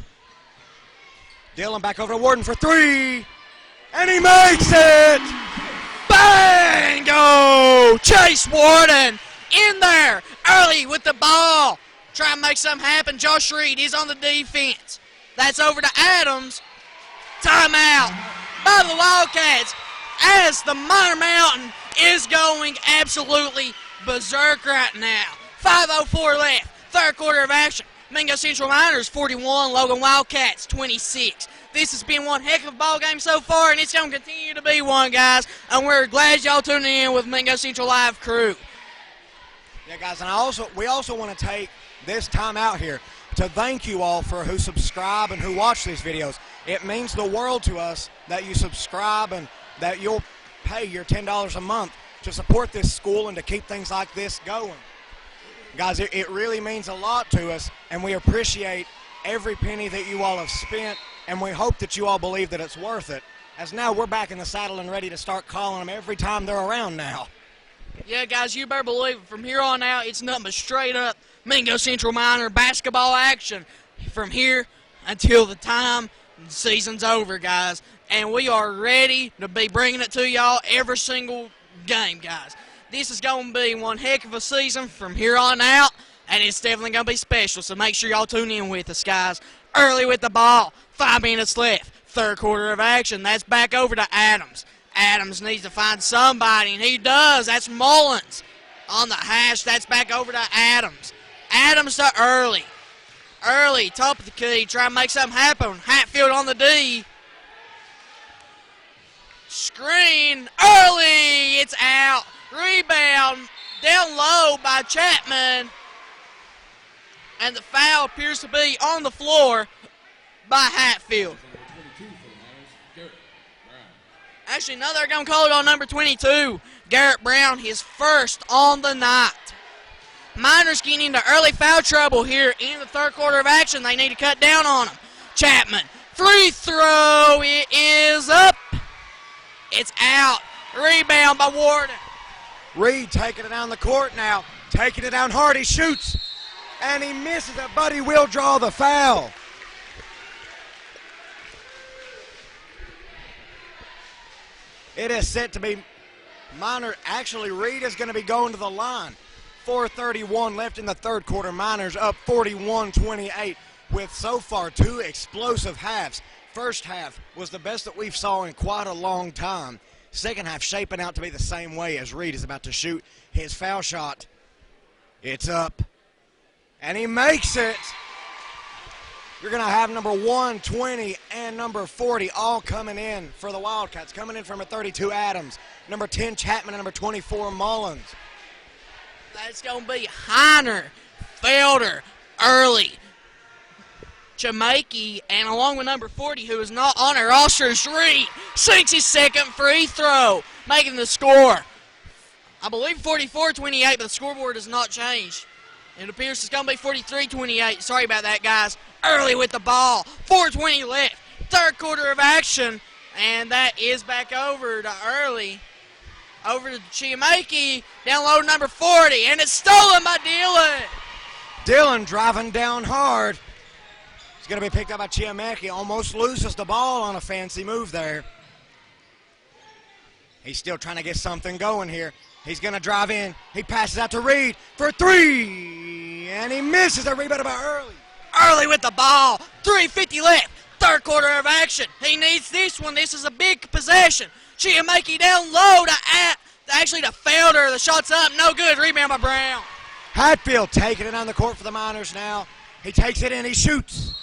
Dillon back over to Warden for three. And he makes it! Bang! Go! Chase Warden in there early with the ball. Try and make something happen. Josh Reed is on the defense. That's over to Adams. Timeout by the Wildcats as the Minor Mountain is going absolutely berserk right now. 5:04 left. Third quarter of action. Mingo Central Miners 41, Logan Wildcats 26. This has been one heck of a ball game so far, and it's going to continue to be one, guys. And we're glad y'all tuning in with Mingo Central Live crew. Yeah, guys, and we also want to take this time out here to thank you all for who subscribe and who watch these videos. It means the world to us that you subscribe and that you'll pay your $10 a month to support this school and to keep things like this going. Guys, it really means a lot to us, and we appreciate every penny that you all have spent, and we hope that you all believe that it's worth it, as now we're back in the saddle and ready to start calling them every time they're around now. Yeah, guys, you better believe it. From here on out, it's nothing but straight up Mingo Central Minor basketball action from here until the time the season's over, guys. And we are ready to be bringing it to y'all every single game, guys. This is going to be one heck of a season from here on out, and it's definitely going to be special, so make sure y'all tune in with us, guys. Early with the ball, 5 minutes left, third quarter of action. That's back over to Adams. Adams needs to find somebody, and he does. That's Mullins on the hash. That's back over to Adams. Adams to Early. Early, top of the key, try to make something happen. Hatfield on the D. Screen, Early, it's out. Rebound down low by Chapman. And the foul appears to be on the floor by Hatfield. Actually, no, they're going to call it on number 22, Garrett Brown, his first on the night. Miners getting into early foul trouble here in the third quarter of action. They need to cut down on them. Chapman, free throw, it is up. It's out. Rebound by Warden. Reed taking it down the court now, taking it down hard. He shoots, and he misses it, but he will draw the foul. It is set to be Minor. Actually, Reed is going to be going to the line. 4:31 left in the third quarter. Miners up 41-28 with so far 2 explosive halves. First half was the best that we've saw in quite a long time. Second half shaping out to be the same way as Reed is about to shoot his foul shot. It's up, and he makes it. You're going to have number 120 and number 40 all coming in for the Wildcats. Coming in from number 32, Adams. Number 10, Chapman, and number 24, Mullins. That's going to be Heiner, Felder, Early, Chiamecki, and along with number 40, who is not on our roster, Reed, sinks his second free throw, making the score. I believe 44-28, but the scoreboard has not changed. It appears it's going to be 43-28. Sorry about that, guys. Early with the ball. 4:20 left. Third quarter of action. And that is back over to Early. Over to Chiamecki. Down low, number 40. And it's stolen by Dillon. Dillon driving down hard. It's going to be picked up by Chiamecki. Almost loses the ball on a fancy move there. He's still trying to get something going here. He's going to drive in. He passes out to Reed for 3. And he misses a rebound by Early. Early with the ball. 3:50 left. Third quarter of action. He needs this one. This is a big possession. Chiamecki down low to Felder. The shot's up. No good. Rebound by Brown. Hatfield taking it on the court for the Miners now. He takes it in, he shoots,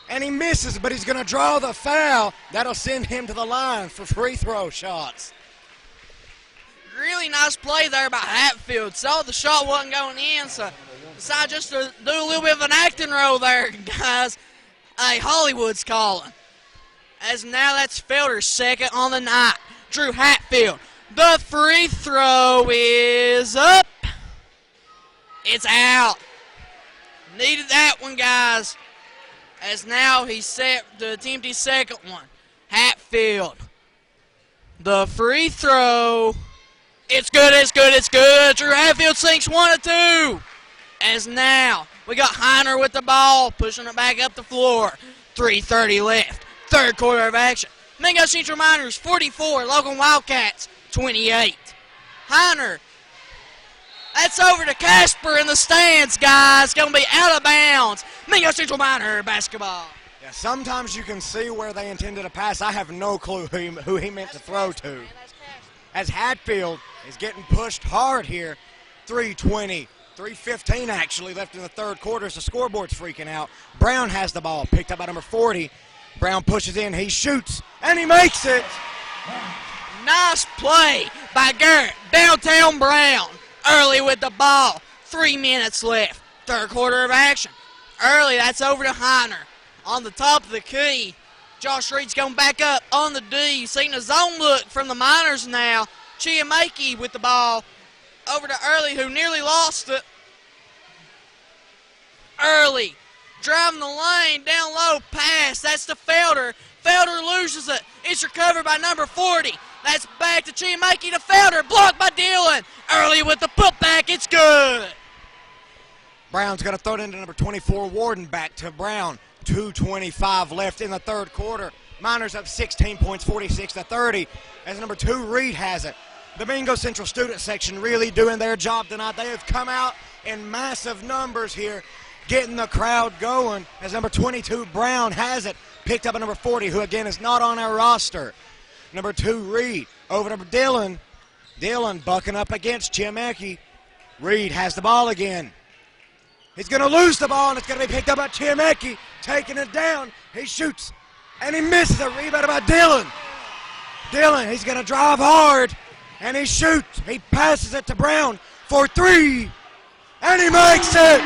and he misses, but he's going to draw the foul. That'll send him to the line for free throw shots. Really nice play there by Hatfield. Saw the shot wasn't going in, so decided just to do a little bit of an acting role there, guys. Hey, Hollywood's calling. As now that's Felder's second on the night. Drew Hatfield. The free throw is up. It's out. Needed that one, guys. As now he's set to attempt his second one. Hatfield. The free throw. It's good, it's good, it's good. Drew Hatfield sinks 1 of 2. As now we got Heiner with the ball, pushing it back up the floor. 3:30 left. Third quarter of action. Mingo Central Miners 44, Logan Wildcats 28. Heiner. That's over to Casper in the stands, guys. Going to be out of bounds. Mingo Central Miner basketball. Yeah, sometimes you can see where they intended to pass. I have no clue who he meant to throw to. As Hatfield is getting pushed hard here. 3:20, 3:15 actually left in the third quarter as the scoreboard's freaking out. Brown has the ball, picked up by number 40. Brown pushes in, he shoots, and he makes it. Nice play by Garrett. Downtown Brown. Early with the ball. 3 minutes left. Third quarter of action. Early, that's over to Heiner. On the top of the key. Josh Reed's going back up on the D. Seeing a zone look from the Miners now. Chiamaki with the ball. Over to Early, who nearly lost it. Early. Driving the lane, down low, pass. That's to Felder. Felder loses it. It's recovered by number 40. That's back to Chiamaki to Felder. Blocked by Dillon. Early with the putback. It's good. Brown's going to throw it into number 24, Warden. Back to Brown. 2:25 left in the third quarter. Miners up 16 points, 46-30. As number 2, Reed has it. The Mingo Central student section really doing their job tonight. They have come out in massive numbers here, getting the crowd going. As number 22, Brown has it. Picked up by number 40, who again is not on our roster. Number 2, Reed. Over to Dillon. Dillon bucking up against Chiamaki. Reed has the ball again. He's going to lose the ball, and it's going to be picked up by Chiamaki. Taking it down. He shoots, and he misses a rebound by Dillon. Dillon, he's going to drive hard, and he shoots. He passes it to Brown for 3, and he makes it.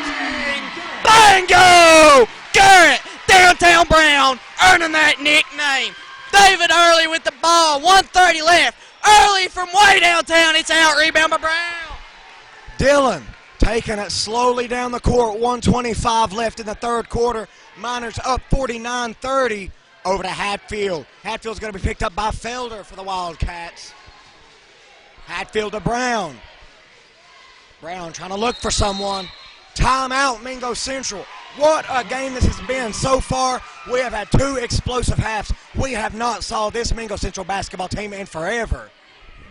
Bingo! Garrett, Downtown Brown, earning that nickname. David Early with the ball, 1:30 left. Early from way downtown, it's out, rebound by Brown. Dillon taking it slowly down the court, 1:25 left in the third quarter. Miners up 49-30 over to Hatfield. Hatfield's going to be picked up by Felder for the Wildcats. Hatfield to Brown. Brown trying to look for someone. Timeout, Mingo Central. What a game this has been so far. We have had 2 explosive halves. We have not saw this Mingo Central basketball team in forever.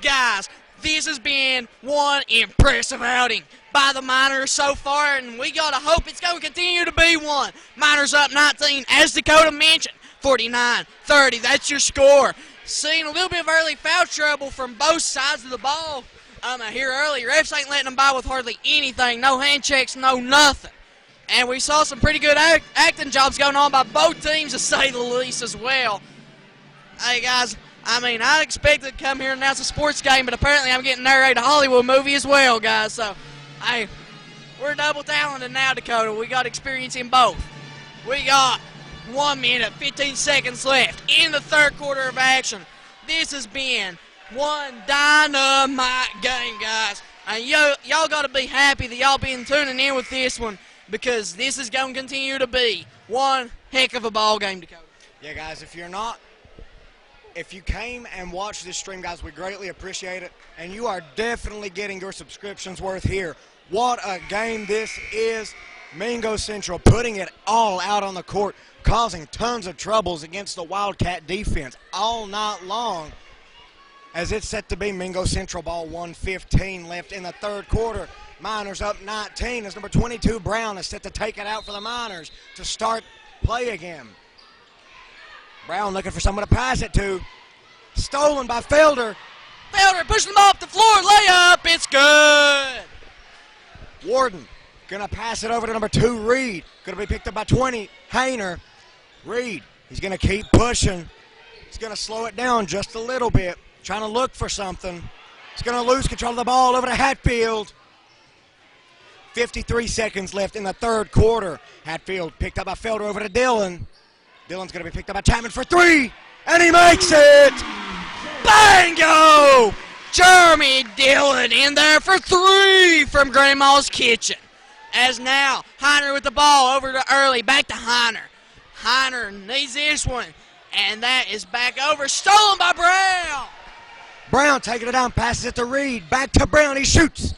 Guys, this has been one impressive outing by the Miners so far, and we got to hope it's going to continue to be one. Miners up 19, as Dakota mentioned, 49-30. That's your score. Seeing a little bit of early foul trouble from both sides of the ball. Here early, refs ain't letting them by with hardly anything. No hand checks, no nothing. And we saw some pretty good acting jobs going on by both teams, to say the least, as well. Hey, guys, I expected to come here and announce a sports game, but apparently I'm getting narrated a Hollywood movie as well, guys. So, hey, we're double talented now, Dakota. We got experience in both. We got 1 minute, 15 seconds left in the third quarter of action. This has been one dynamite game, guys. And y'all got to be happy that y'all been tuning in with this one, because this is going to continue to be one heck of a ball game, Dakota. Yeah, guys, if you came and watched this stream, guys, we greatly appreciate it. And you are definitely getting your subscriptions worth here. What a game this is. Mingo Central putting it all out on the court, causing tons of troubles against the Wildcat defense all night long. As it's set to be Mingo Central ball, 1:15 left in the third quarter. Miners up 19 as number 22, Brown, is set to take it out for the Miners to start play again. Brown looking for someone to pass it to. Stolen by Felder. Felder pushing them off the floor. Layup. It's good. Warden Gonna pass it over to number 2, Reed. Gonna be picked up by 20, Hayner. Reed, he's gonna keep pushing. He's gonna slow it down just a little bit, trying to look for something. He's gonna lose control of the ball over to Hatfield. 53 seconds left in the third quarter. Hatfield picked up by Felder over to Dillon. Dillon's gonna be picked up by Chapman for 3, and he makes it! Bingo! Jeremy Dillon in there for 3 from Grandma's Kitchen. As now, Heiner with the ball over to Early, back to Heiner. Heiner needs this one, and that is back over, stolen by Brown. Brown taking it down, passes it to Reed, back to Brown, he shoots.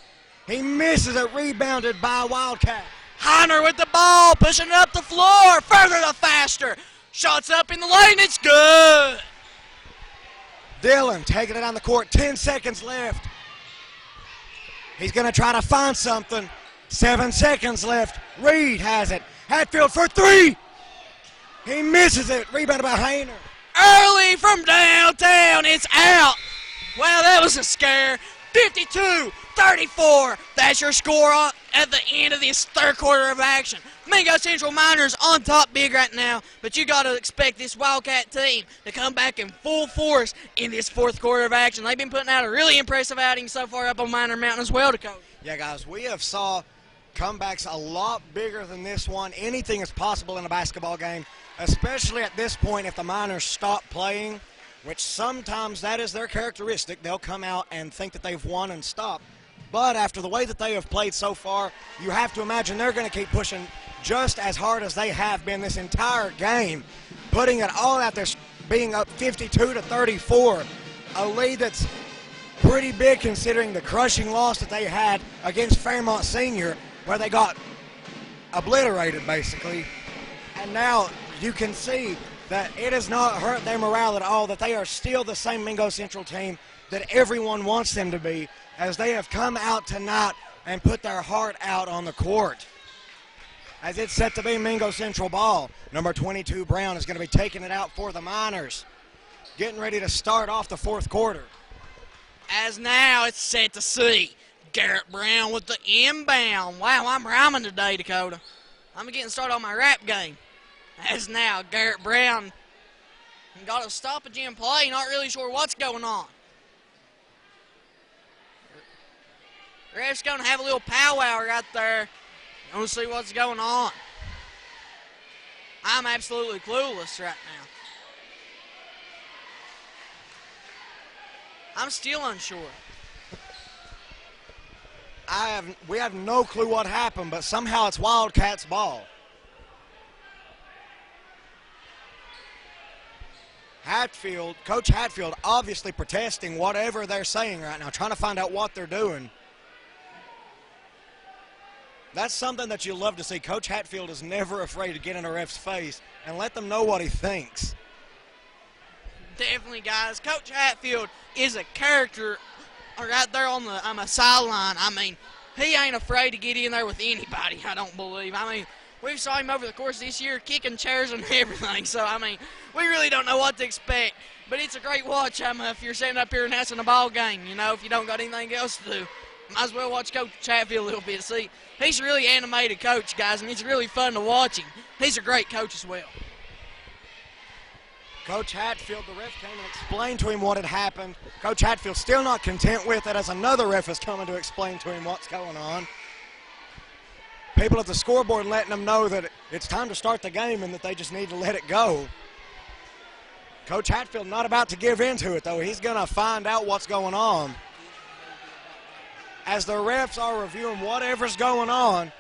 He misses it, rebounded by Wildcat. Heiner with the ball, pushing it up the floor, further to faster. Shots up in the lane, it's good. Dillon taking it down the court, 10 seconds left. He's going to try to find something. 7 seconds left. Reed has it. Hatfield for 3. He misses it. Rebounded by Hayner. Early from downtown, it's out. Wow, that was a scare. 52-34. That's your score at the end of this third quarter of action. Mingo Central Miners on top big right now, but you got to expect this Wildcat team to come back in full force in this fourth quarter of action. They've been putting out a really impressive outing so far up on Miner Mountain as well, Dakota. Yeah, guys, we have saw comebacks a lot bigger than this one. Anything is possible in a basketball game, especially at this point if the Miners stop playing, which sometimes that is their characteristic. They'll come out and think that they've won and stop. But after the way that they have played so far, you have to imagine they're going to keep pushing just as hard as they have been this entire game, putting it all out there, being up 52-34, a lead that's pretty big considering the crushing loss that they had against Fairmont Senior, where they got obliterated basically. And now you can see that it has not hurt their morale at all, that they are still the same Mingo Central team that everyone wants them to be, as they have come out tonight and put their heart out on the court. As it's set to be Mingo Central ball, number 22 Brown is going to be taking it out for the Miners, getting ready to start off the fourth quarter. As now it's set to see Garrett Brown with the inbound. Wow, I'm rhyming today, Dakota. I'm getting started on my rap game. As now Garrett Brown got a stoppage in play, not really sure what's going on. Ref's going to have a little powwow right there. We'll see what's going on. I'm absolutely clueless right now. I'm still unsure. We have no clue what happened, but somehow it's Wildcats ball. Hatfield, Coach Hatfield obviously protesting whatever they're saying right now, trying to find out what they're doing. That's something that you love to see. Coach Hatfield is never afraid to get in a ref's face and let them know what he thinks. Definitely, guys. Coach Hatfield is a character right there on the sideline. I mean, he ain't afraid to get in there with anybody, I don't believe. I mean, we've saw him over the course of this year kicking chairs and everything. So, I mean, we really don't know what to expect. But it's a great watch if you're sitting up here and having a ball game, you know, if you don't got anything else to do. Might as well watch Coach Hatfield a little bit. See, he's a really animated coach, guys, and it's really fun to watch him. He's a great coach as well. Coach Hatfield, the ref came and explained to him what had happened. Coach Hatfield still not content with it, as another ref is coming to explain to him what's going on. People at the scoreboard letting them know that it's time to start the game and that they just need to let it go. Coach Hatfield not about to give in to it, though. He's going to find out what's going on. As the refs are reviewing whatever's going on,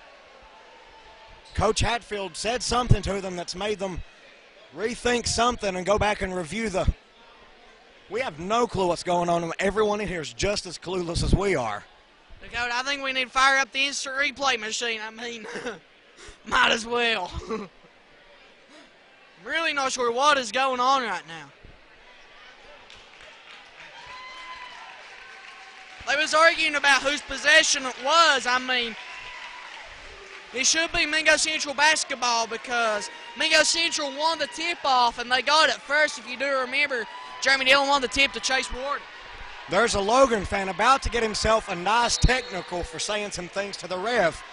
Coach Hatfield said something to them that's made them rethink something and go back and review the. We have no clue what's going on, and everyone in here is just as clueless as we are. Dakota, I think we need to fire up the instant replay machine. I mean, might as well. I'm really not sure what is going on right now. They was arguing about whose possession it was. I mean, it should be Mingo Central basketball because Mingo Central won the tip-off, and they got it first. If you do remember, Jeremy Dillon won the tip to Chase Ward. There's a Logan fan about to get himself a nice technical for saying some things to the ref.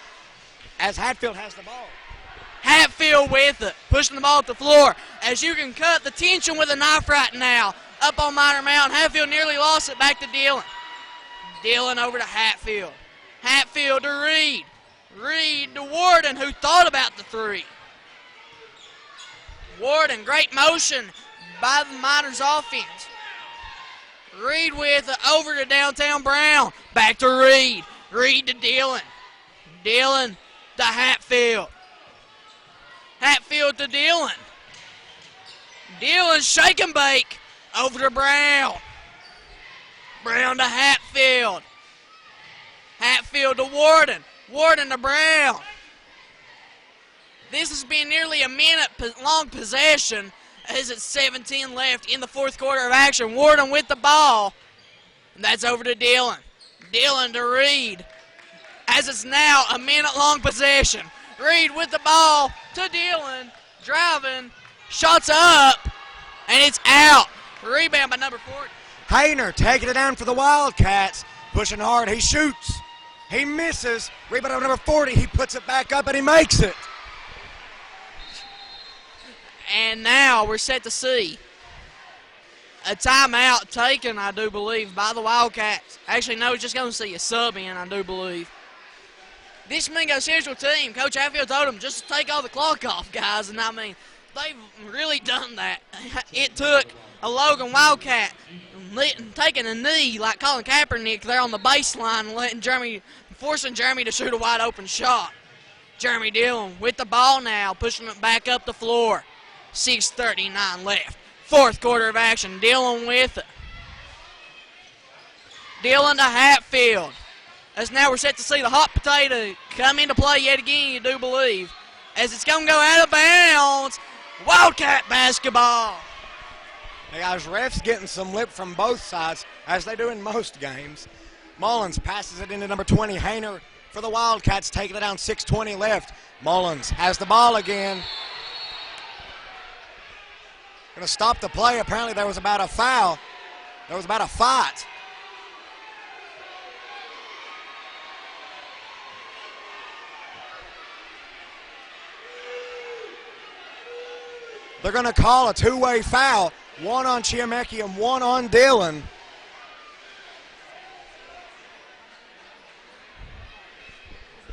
as Hatfield has the ball. Hatfield with it, pushing the ball up the floor. As you can cut the tension with a knife right now. Up on Minor Mountain, Hatfield nearly lost it back to Dillon. Dillon over to Hatfield. Hatfield to Reed. Reed to Warden, who thought about the three. Warden, great motion by the Miners offense. Reed with it over to downtown Brown. Back to Reed. Reed to Dillon. Dillon to Hatfield. Hatfield to Dillon. Dillon shake and bake over to Brown. Brown to Hatfield. Hatfield to Warden. Warden to Brown. This has been nearly a minute long possession as it's 7:10 left in the fourth quarter of action. Warden with the ball. And that's over to Dillon. Dillon to Reed. As it's now a minute long possession. Reed with the ball to Dillon. Driving. Shots up. And it's out. Rebound by number 40. Hayner taking it down for the Wildcats. Pushing hard. He shoots. He misses. Rebound by number 40. He puts it back up and he makes it. And now we're set to see a timeout taken, I do believe, by the Wildcats. Actually, no, we're just going to see a sub in, I do believe. This Mingo Central team, Coach Hatfield told them just to take all the clock off, guys. And I mean, they've really done that. It took a Logan Wildcat taking a knee like Colin Kaepernick there on the baseline, forcing Jeremy to shoot a wide open shot. Jeremy Dillon with the ball now, pushing it back up the floor. 6:39 left. Fourth quarter of action. Dillon with it. Dillon to Hatfield. As now we're set to see the hot potato come into play yet again, you do believe. As it's going to go out of bounds. Wildcat basketball. Hey guys, refs getting some lip from both sides, as they do in most games. Mullins passes it into number 20. Hayner for the Wildcats, taking it down. 6:20 left. Mullins has the ball again. Going to stop the play. Apparently there was about a foul. There was about a fight. They're going to call a two-way foul. One on Chiamecki and one on Dillon.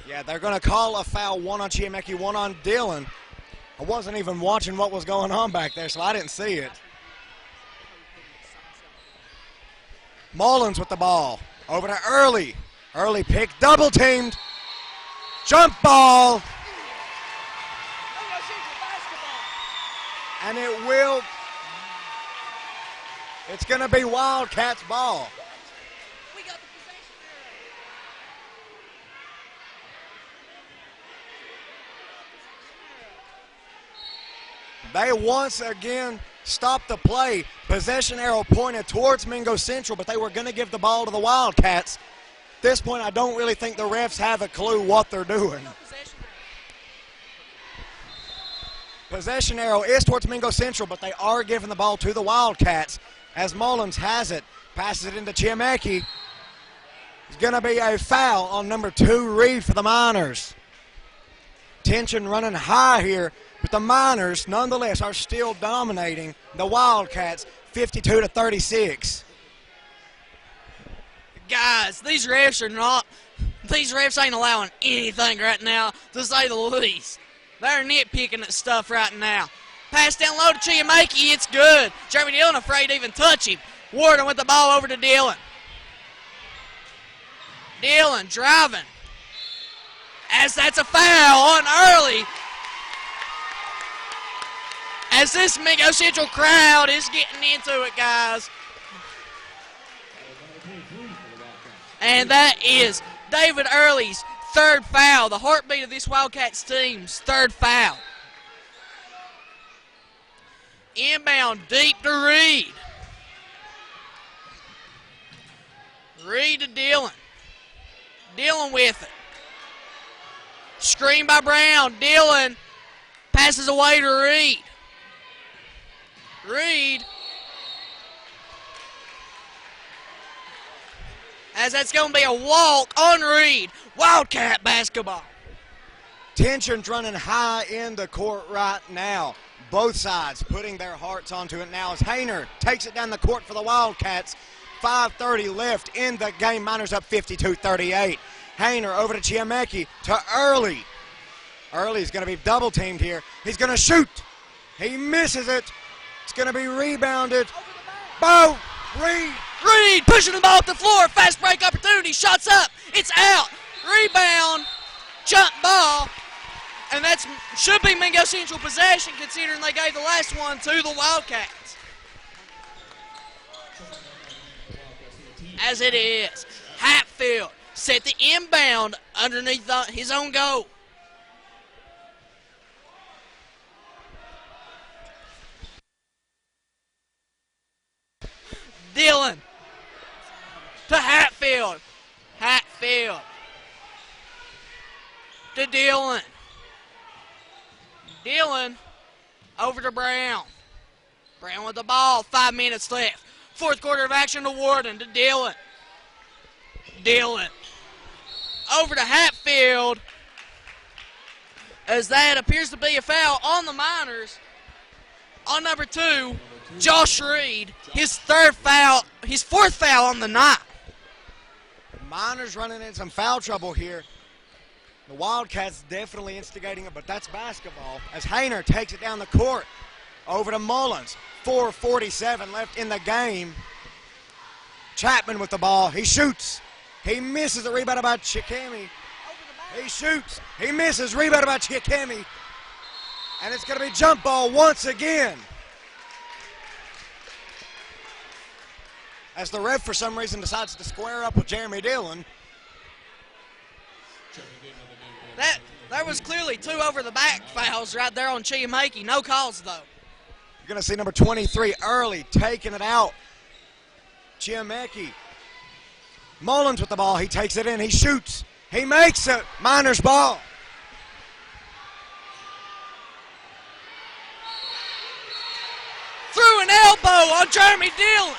Yeah, they're going to call a foul. One on Chiamecki, one on Dillon. I wasn't even watching what was going on back there, so I didn't see it. Mullins with the ball. Over to Early. Early pick, double teamed. Jump ball. And it's going to be Wildcats ball. They once again stopped the play. Possession arrow pointed towards Mingo Central, but they were going to give the ball to the Wildcats. At this point, I don't really think the refs have a clue what they're doing. Possession arrow is towards Mingo Central, but they are giving the ball to the Wildcats as Mullins has it. Passes it into Chiamecki. It's going to be a foul on number 2, Reed, for the Miners. Tension running high here, but the Miners, nonetheless, are still dominating the Wildcats 52-36. Guys, these refs ain't allowing anything right now, to say the least. They're nitpicking at stuff right now. Pass down low to Chiamecki, it's good. Jeremy Dillon afraid to even touch him. Warden with the ball over to Dillon. Dillon driving. As that's a foul on Early. As this Mingo Central crowd is getting into it, guys. And that is David Early's third foul. The heartbeat of this Wildcats team's third foul. Inbound deep to Reed. Reed to Dillon. Dillon with it. Screen by Brown. Dillon passes away to Reed. Reed. As that's going to be a walk on Reed. Wildcat basketball. Tension's running high in the court right now. Both sides putting their hearts onto it now as Hayner takes it down the court for the Wildcats. 5:30 left in the game. Miners up 52-38. Hayner over to Chiamecki to Early. Early's going to be double teamed here. He's going to shoot. He misses it. It's going to be rebounded. Bo Reed. Reed pushing the ball up the floor. Fast break opportunity. Shots up. It's out. Rebound. Jump ball. And that should be Mingo Central possession considering they gave the last one to the Wildcats. As it is, Hatfield set the inbound underneath his own goal. Dillon to Hatfield. Hatfield to Dillon. Dillon over to Brown. Brown with the ball. 5 minutes left. Fourth quarter of action to Warden to Dillon. Dillon over to Hatfield as that appears to be a foul on the Miners. On number 2, Josh Reed, his fourth foul on the night. The Miners running in some foul trouble here. The Wildcats definitely instigating it, but that's basketball. As Hayner takes it down the court over to Mullins. 4:47 left in the game. Chapman with the ball. He shoots. He misses the rebound by Chickemi. He shoots. He misses. Rebound by Chickemi. And it's going to be jump ball once again. As the ref for some reason decides to square up with Jeremy Dillon. That was clearly 2 over the back fouls right there on Chiamaki. No calls though. You're going to see number 23 Early taking it out. Chiamaki. Mullins with the ball. He takes it in. He shoots. He makes it. Miners ball. Threw an elbow on Jeremy Dillon.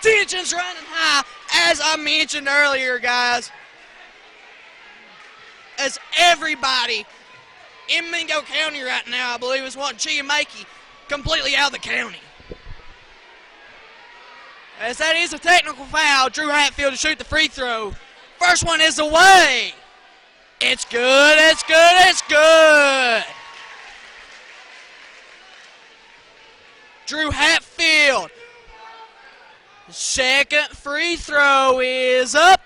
Tension's running high, as I mentioned earlier, guys. As everybody in Mingo County right now, I believe, is wanting Chiamaki completely out of the county. As that is a technical foul, Drew Hatfield to shoot the free throw. First one is away. It's good, it's good, it's good. Drew Hatfield. Second free throw is up.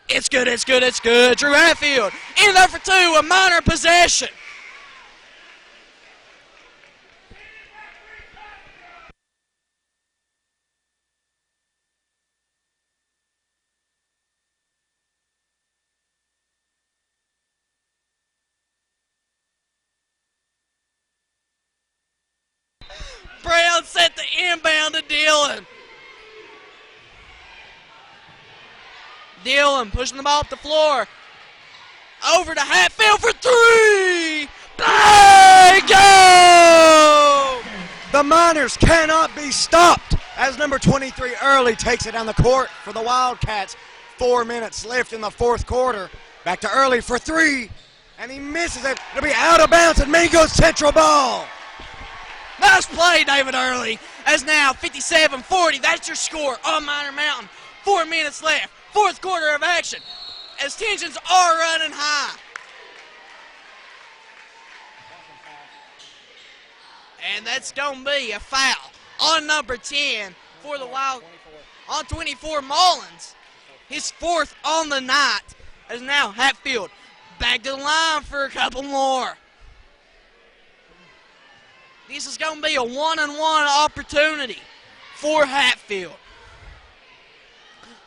It's good, it's good, it's good. Drew Hatfield in there for 2, a Miner possession. Brown set the inbound to Dillon. Dillon pushing the ball up the floor. Over to Hatfield for 3. Go! The Miners cannot be stopped as number 23 Early takes it down the court for the Wildcats. 4 minutes left in the fourth quarter. Back to Early for 3. And he misses it. It'll be out of bounds and Mingo Central ball. Nice play, David Early. As now 57-40. That's your score on Miner Mountain. 4 minutes left. Fourth quarter of action as tensions are running high. And that's going to be a foul on number 10 for the Wild. On 24, Mullins. His 4th on the night. As now Hatfield back to the line for a couple more. This is going to be a 1-on-1 opportunity for Hatfield.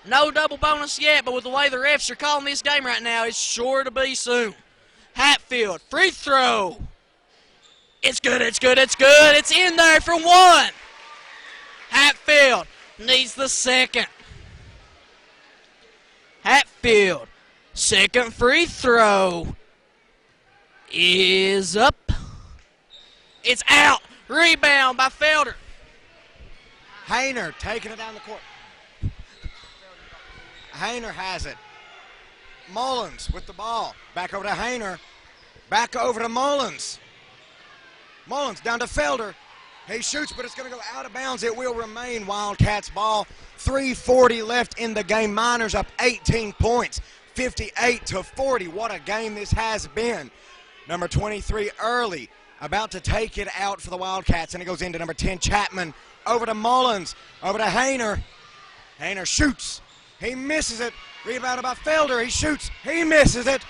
No double bonus yet, but with the way the refs are calling this game right now, it's sure to be soon. Hatfield, free throw. It's good, it's good, it's good. It's in there for 1. Hatfield needs the second. Hatfield Second free throw is up. It's out. Rebound by Felder. Hayner taking it down the court. Hayner has it. Mullins with the ball. Back over to Hayner. Back over to Mullins. Mullins down to Felder. He shoots, but it's going to go out of bounds. It will remain Wildcats ball. 3:40 left in the game. Miners up 18 points, 58-40. What a game this has been. Number 23, Early, about to take it out for the Wildcats, and it goes into number 10, Chapman. Over to Mullins. Over to Hayner. Hayner shoots. He misses it. Rebounded by Felder. He shoots. He misses it.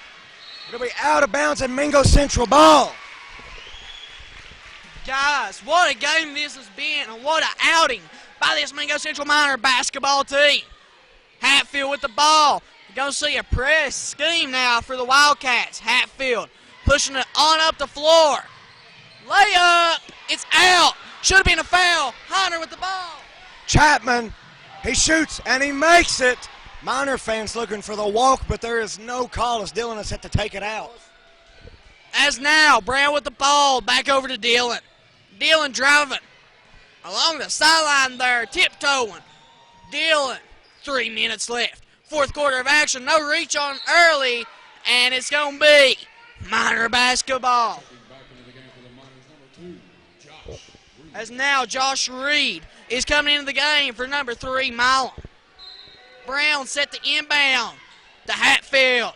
It'll be out of bounds and Mingo Central ball. Guys, what a game this has been, and what an outing by this Mingo Central Miner basketball team. Hatfield with the ball. You're going to see a press scheme now for the Wildcats. Hatfield pushing it on up the floor. Layup. It's out. Should have been a foul. Hunter with the ball. Chapman, he shoots and he makes it. Miner fans looking for the walk, but there is no call as Dillon is set to take it out. As now, Brown with the ball. Back over to Dillon. Dillon driving along the sideline there, tiptoeing. Dillon, 3 minutes left. Fourth quarter of action, no reach on Early, and it's going to be Miner basketball. As now Josh Reed is coming into the game for number 3, Milam. Brown set to inbound to Hatfield.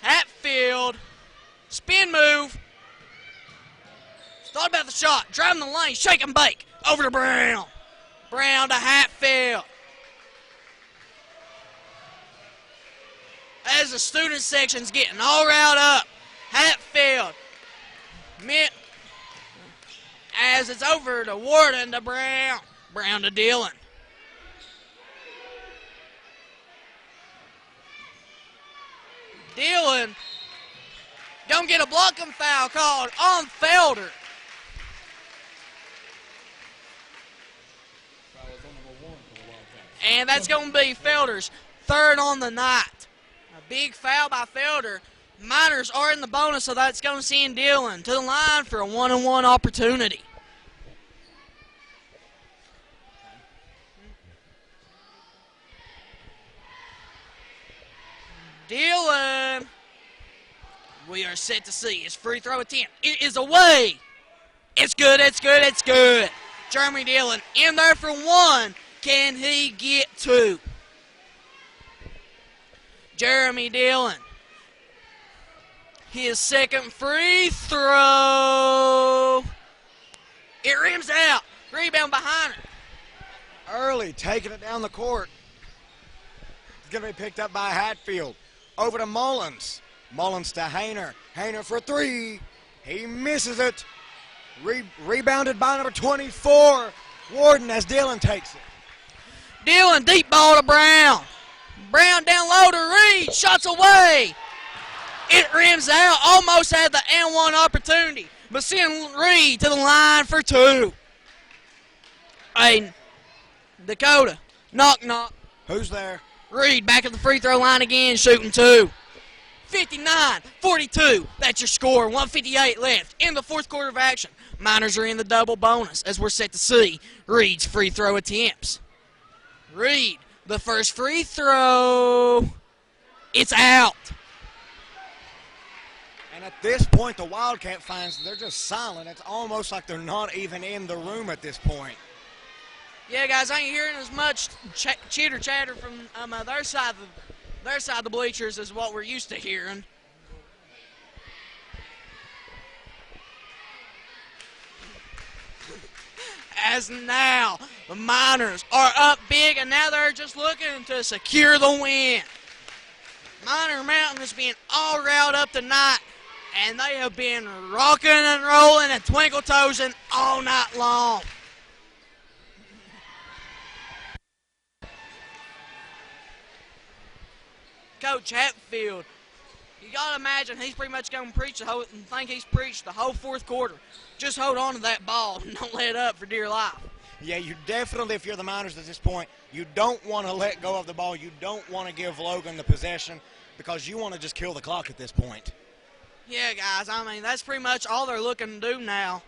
Hatfield, spin move. Thought about the shot, driving the lane, shake and bake. Over to Brown. Brown to Hatfield. As the student section's getting all riled up, Hatfield. As it's over to Warden to Brown. Brown to Dillon. Dillon gonna get a blocking foul called on Felder. And that's going to be Felder's third on the night. A big foul by Felder. Miners are in the bonus, so that's going to send Dillon to the line for a one-on-one opportunity. Dillon, we are set to see his free throw attempt. It is away. It's good, it's good, it's good. Jeremy Dillon in there for one. Can he get two? Jeremy Dillon. His second free throw. It rims out. Rebound behind her. Early taking it down the court. It's going to be picked up by Hatfield. Over to Mullins. Mullins to Hayner. Hayner for three. He misses it. Rebounded by number 24. Warden as Dillon takes it. Dillon deep ball to Brown. Brown down low to Reed. Shots away. It rims out. Almost had the and one opportunity. But send Reed to the line for two. Hey, Dakota. Knock, knock. Who's there? Reed back at the free throw line again, shooting two. 59-42. That's your score. 1:58 left in the fourth quarter of action. Miners are in the double bonus as we're set to see Reed's free throw attempts. Reed, the first free throw. It's out. And at this point, the Wildcat fans, they're just silent. It's almost like they're not even in the room at this point. Yeah, guys, I ain't hearing as much chitter chatter from their side of the bleachers as what we're used to hearing. As now the Miners are up big, and now they're just looking to secure the win. Miner Mountain has been all riled up tonight, and they have been rocking and rolling and twinkle toesing all night long. Coach Hatfield, you gotta imagine he's pretty much gonna preach he's preached the whole fourth quarter. Just hold on to that ball and don't let it up for dear life. Yeah, you definitely, if you're the Miners at this point, you don't want to let go of the ball. You don't want to give Logan the possession because you want to just kill the clock at this point. Yeah, guys, I mean, that's pretty much all they're looking to do now.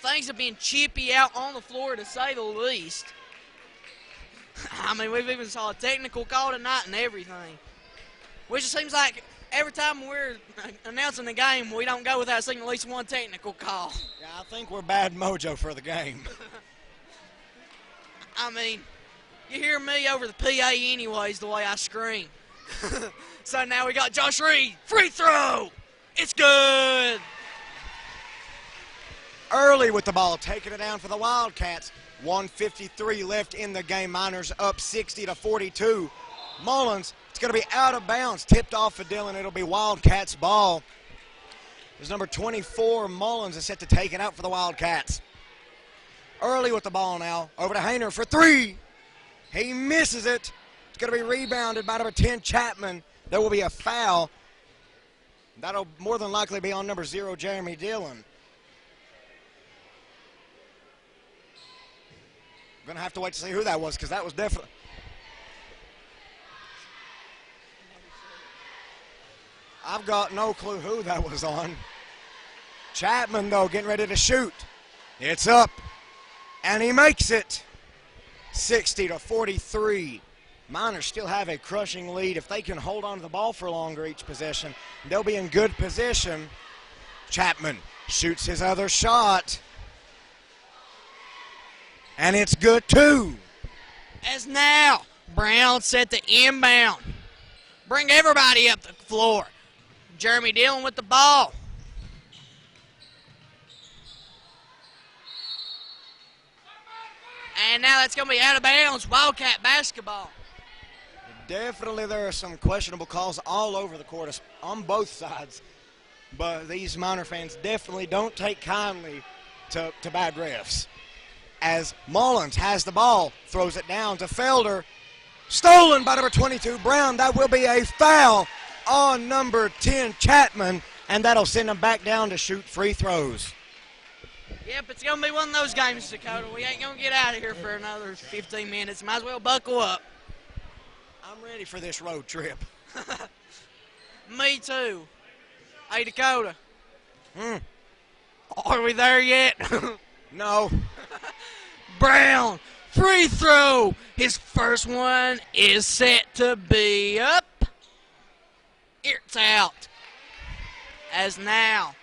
Things have been chippy out on the floor, to say the least. I mean, we've even saw a technical call tonight and everything. Which it seems like every time we're announcing the game, we don't go without seeing at least one technical call. Yeah, I think we're bad mojo for the game. I mean, you hear me over the PA anyways, the way I scream. So now we got Josh Reed, free throw. It's good. Early with the ball, taking it down for the Wildcats. 1:53 left in the game. Miners up 60-42. Mullins, it's going to be out of bounds. Tipped off of Dillon. It'll be Wildcats ball. There's number 24, Mullins, is set to take it out for the Wildcats. Early with the ball now. Over to Hayner for three. He misses it. It's going to be rebounded by number 10, Chapman. There will be a foul. That'll more than likely be on number 0, Jeremy Dillon. Going to have to wait to see who that was because that was definitely. I've got no clue who that was on. Chapman, though, getting ready to shoot. It's up, and he makes it. 60-43. Miners still have a crushing lead. If they can hold on to the ball for longer each possession, they'll be in good position. Chapman shoots his other shot. And it's good, too. As now, Brown set the inbound. Bring everybody up the floor. Jeremy Dillon with the ball. And now that's going to be out of bounds. Wildcat basketball. Definitely there are some questionable calls all over the court on both sides. But these Miner fans definitely don't take kindly to bad refs. As Mullins has the ball, throws it down to Felder. Stolen by number 22, Brown. That will be a foul on number 10, Chapman, and that'll send him back down to shoot free throws. Yep, it's going to be one of those games, Dakota. We ain't going to get out of here for another 15 minutes. Might as well buckle up. I'm ready for this road trip. Me too. Hey, Dakota. Are we there yet? No. Brown, free throw. His first one is set to be up. It's out. As now,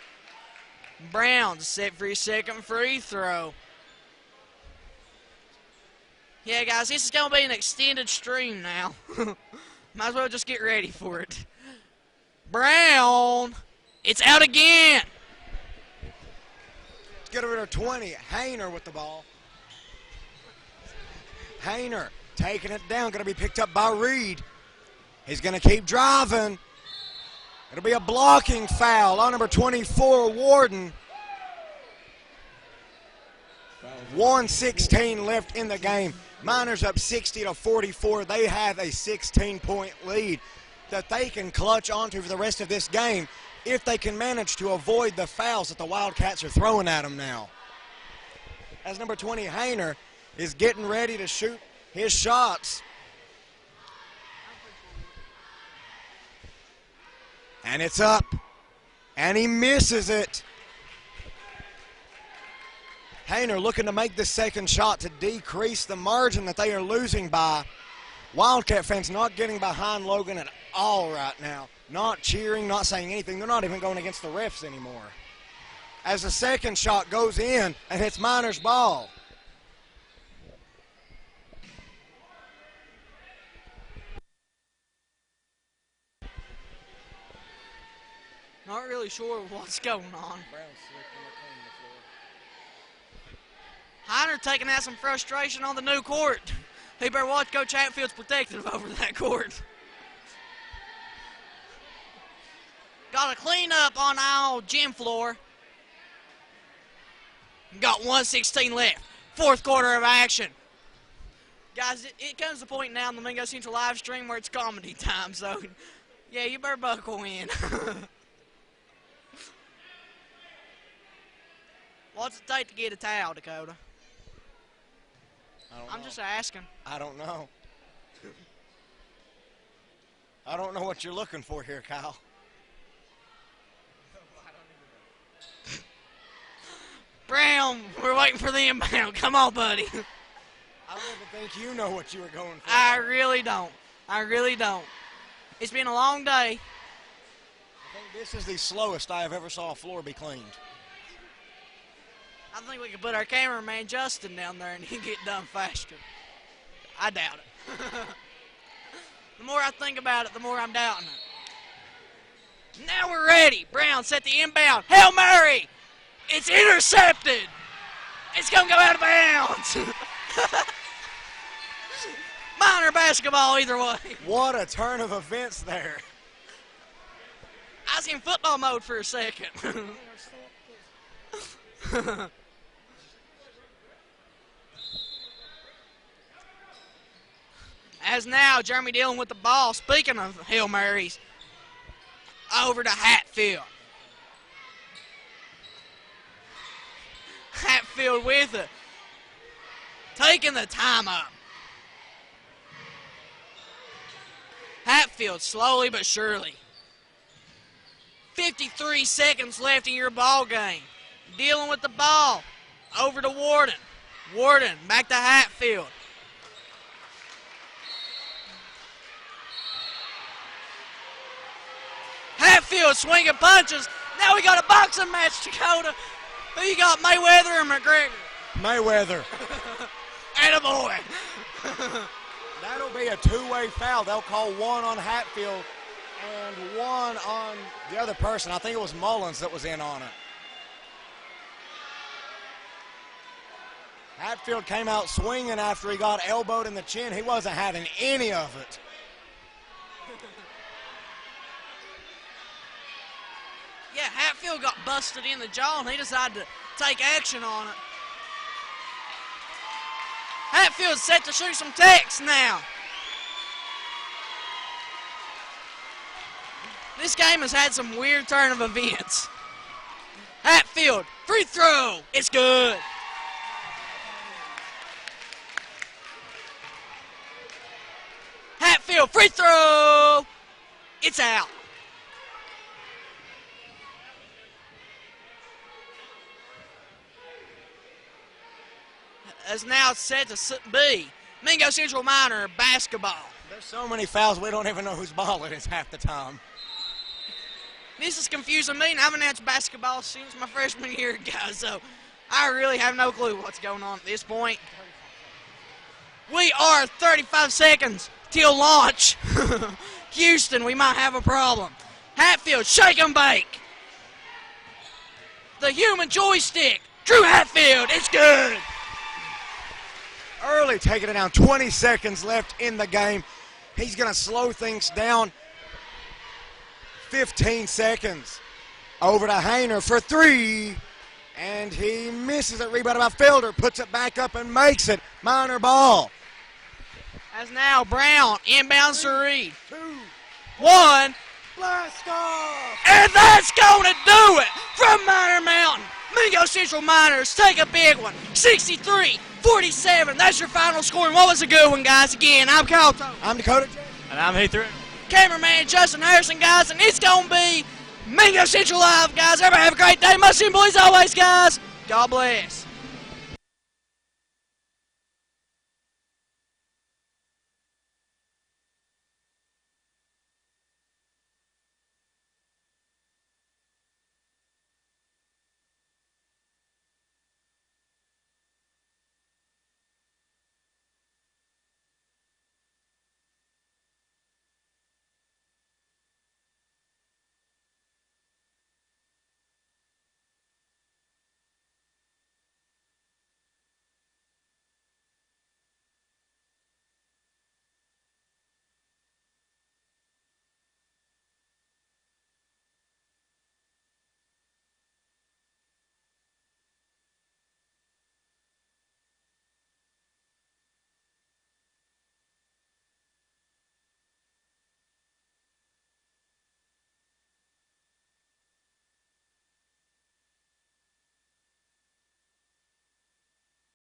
Brown's set for his second free throw. Yeah, guys, this is going to be an extended stream now. Might as well just get ready for it. Brown, it's out again. Let's get over to 20. Hayner with the ball. Hayner taking it down, going to be picked up by Reed. He's going to keep driving. It'll be a blocking foul on number 24, Warden. 1:16 left in the game. Miners up 60-44. They have a 16-point lead that they can clutch onto for the rest of this game if they can manage to avoid the fouls that the Wildcats are throwing at them now. As number 20, Hayner, is getting ready to shoot his shots. And it's up. And he misses it. Hayner looking to make the second shot to decrease the margin that they are losing by. Wildcat fans not getting behind Logan at all right now. Not cheering, not saying anything. They're not even going against the refs anymore. As the second shot goes in and hits Miners' ball. Not really sure what's going on. Heiner taking out some frustration on the new court. He better watch Coach Hatfield's protective over that court. Got a cleanup on our gym floor. Got 1:16 left. Fourth quarter of action. Guys, it comes to the point now in the Mingo Central live stream where it's comedy time, so yeah, you better buckle in. What's it take to get a towel, Dakota? I'm know. just asking. I don't know. I don't know what you're looking for here, Kyle. Brown, we're waiting for the inbound. Come on, buddy. I don't even think you know what you were going for. I really don't. I really don't. It's been a long day. I think this is the slowest I have ever saw a floor be cleaned. I think we could put our cameraman Justin down there and he'd get done faster. I doubt it. The more I think about it, the more I'm doubting it. Now we're ready. Brown set the inbound. Hail Mary! It's intercepted! It's going to go out of bounds! Minor basketball either way. What a turn of events there. I was in football mode for a second. As now, Jeremy Dillon with the ball. Speaking of Hail Marys, over to Hatfield. Hatfield with it. Taking the time up. Hatfield slowly but surely. 53 seconds left in your ball game. Dealing with the ball. Over to Warden. Warden back to Hatfield. Hatfield swinging punches. Now we got a boxing match, Dakota. Who you got, Mayweather or McGregor? Mayweather. Attaboy. That'll be a two-way foul. They'll call one on Hatfield and one on the other person. I think it was Mullins that was in on it. Hatfield came out swinging after he got elbowed in the chin. He wasn't having any of it. Yeah, Hatfield got busted in the jaw, and he decided to take action on it. Hatfield's set to shoot some text now. This game has had some weird turn of events. Hatfield, free throw. It's good. Hatfield, free throw. It's out. As now set to be Mingo Central Minor basketball. There's so many fouls, we don't even know whose ball it is half the time. This is confusing me, and I haven't had basketball since my freshman year, guys, so I really have no clue what's going on at this point. We are 35 seconds till launch. Houston, we might have a problem. Hatfield, shake and bake. The human joystick. Drew Hatfield, it's good. Early taking it down, 20 seconds left in the game. He's going to slow things down. 15 seconds. Over to Hayner for three. And he misses it. Rebound by Felder. Puts it back up and makes it. Minor ball. As now Brown inbounds to Reed. 2, 1. blast off. And that's going to do it from Minor Mountain. Mingo Central Miners take a big one. 63-47. That's your final score. And what was a good one, guys? Again, I'm Kyle Tote. I'm Dakota. And I'm Heath Reynolds. Cameraman Justin Harrison, guys. And it's going to be Mingo Central Live, guys. Everybody have a great day. Much boys always, guys. God bless.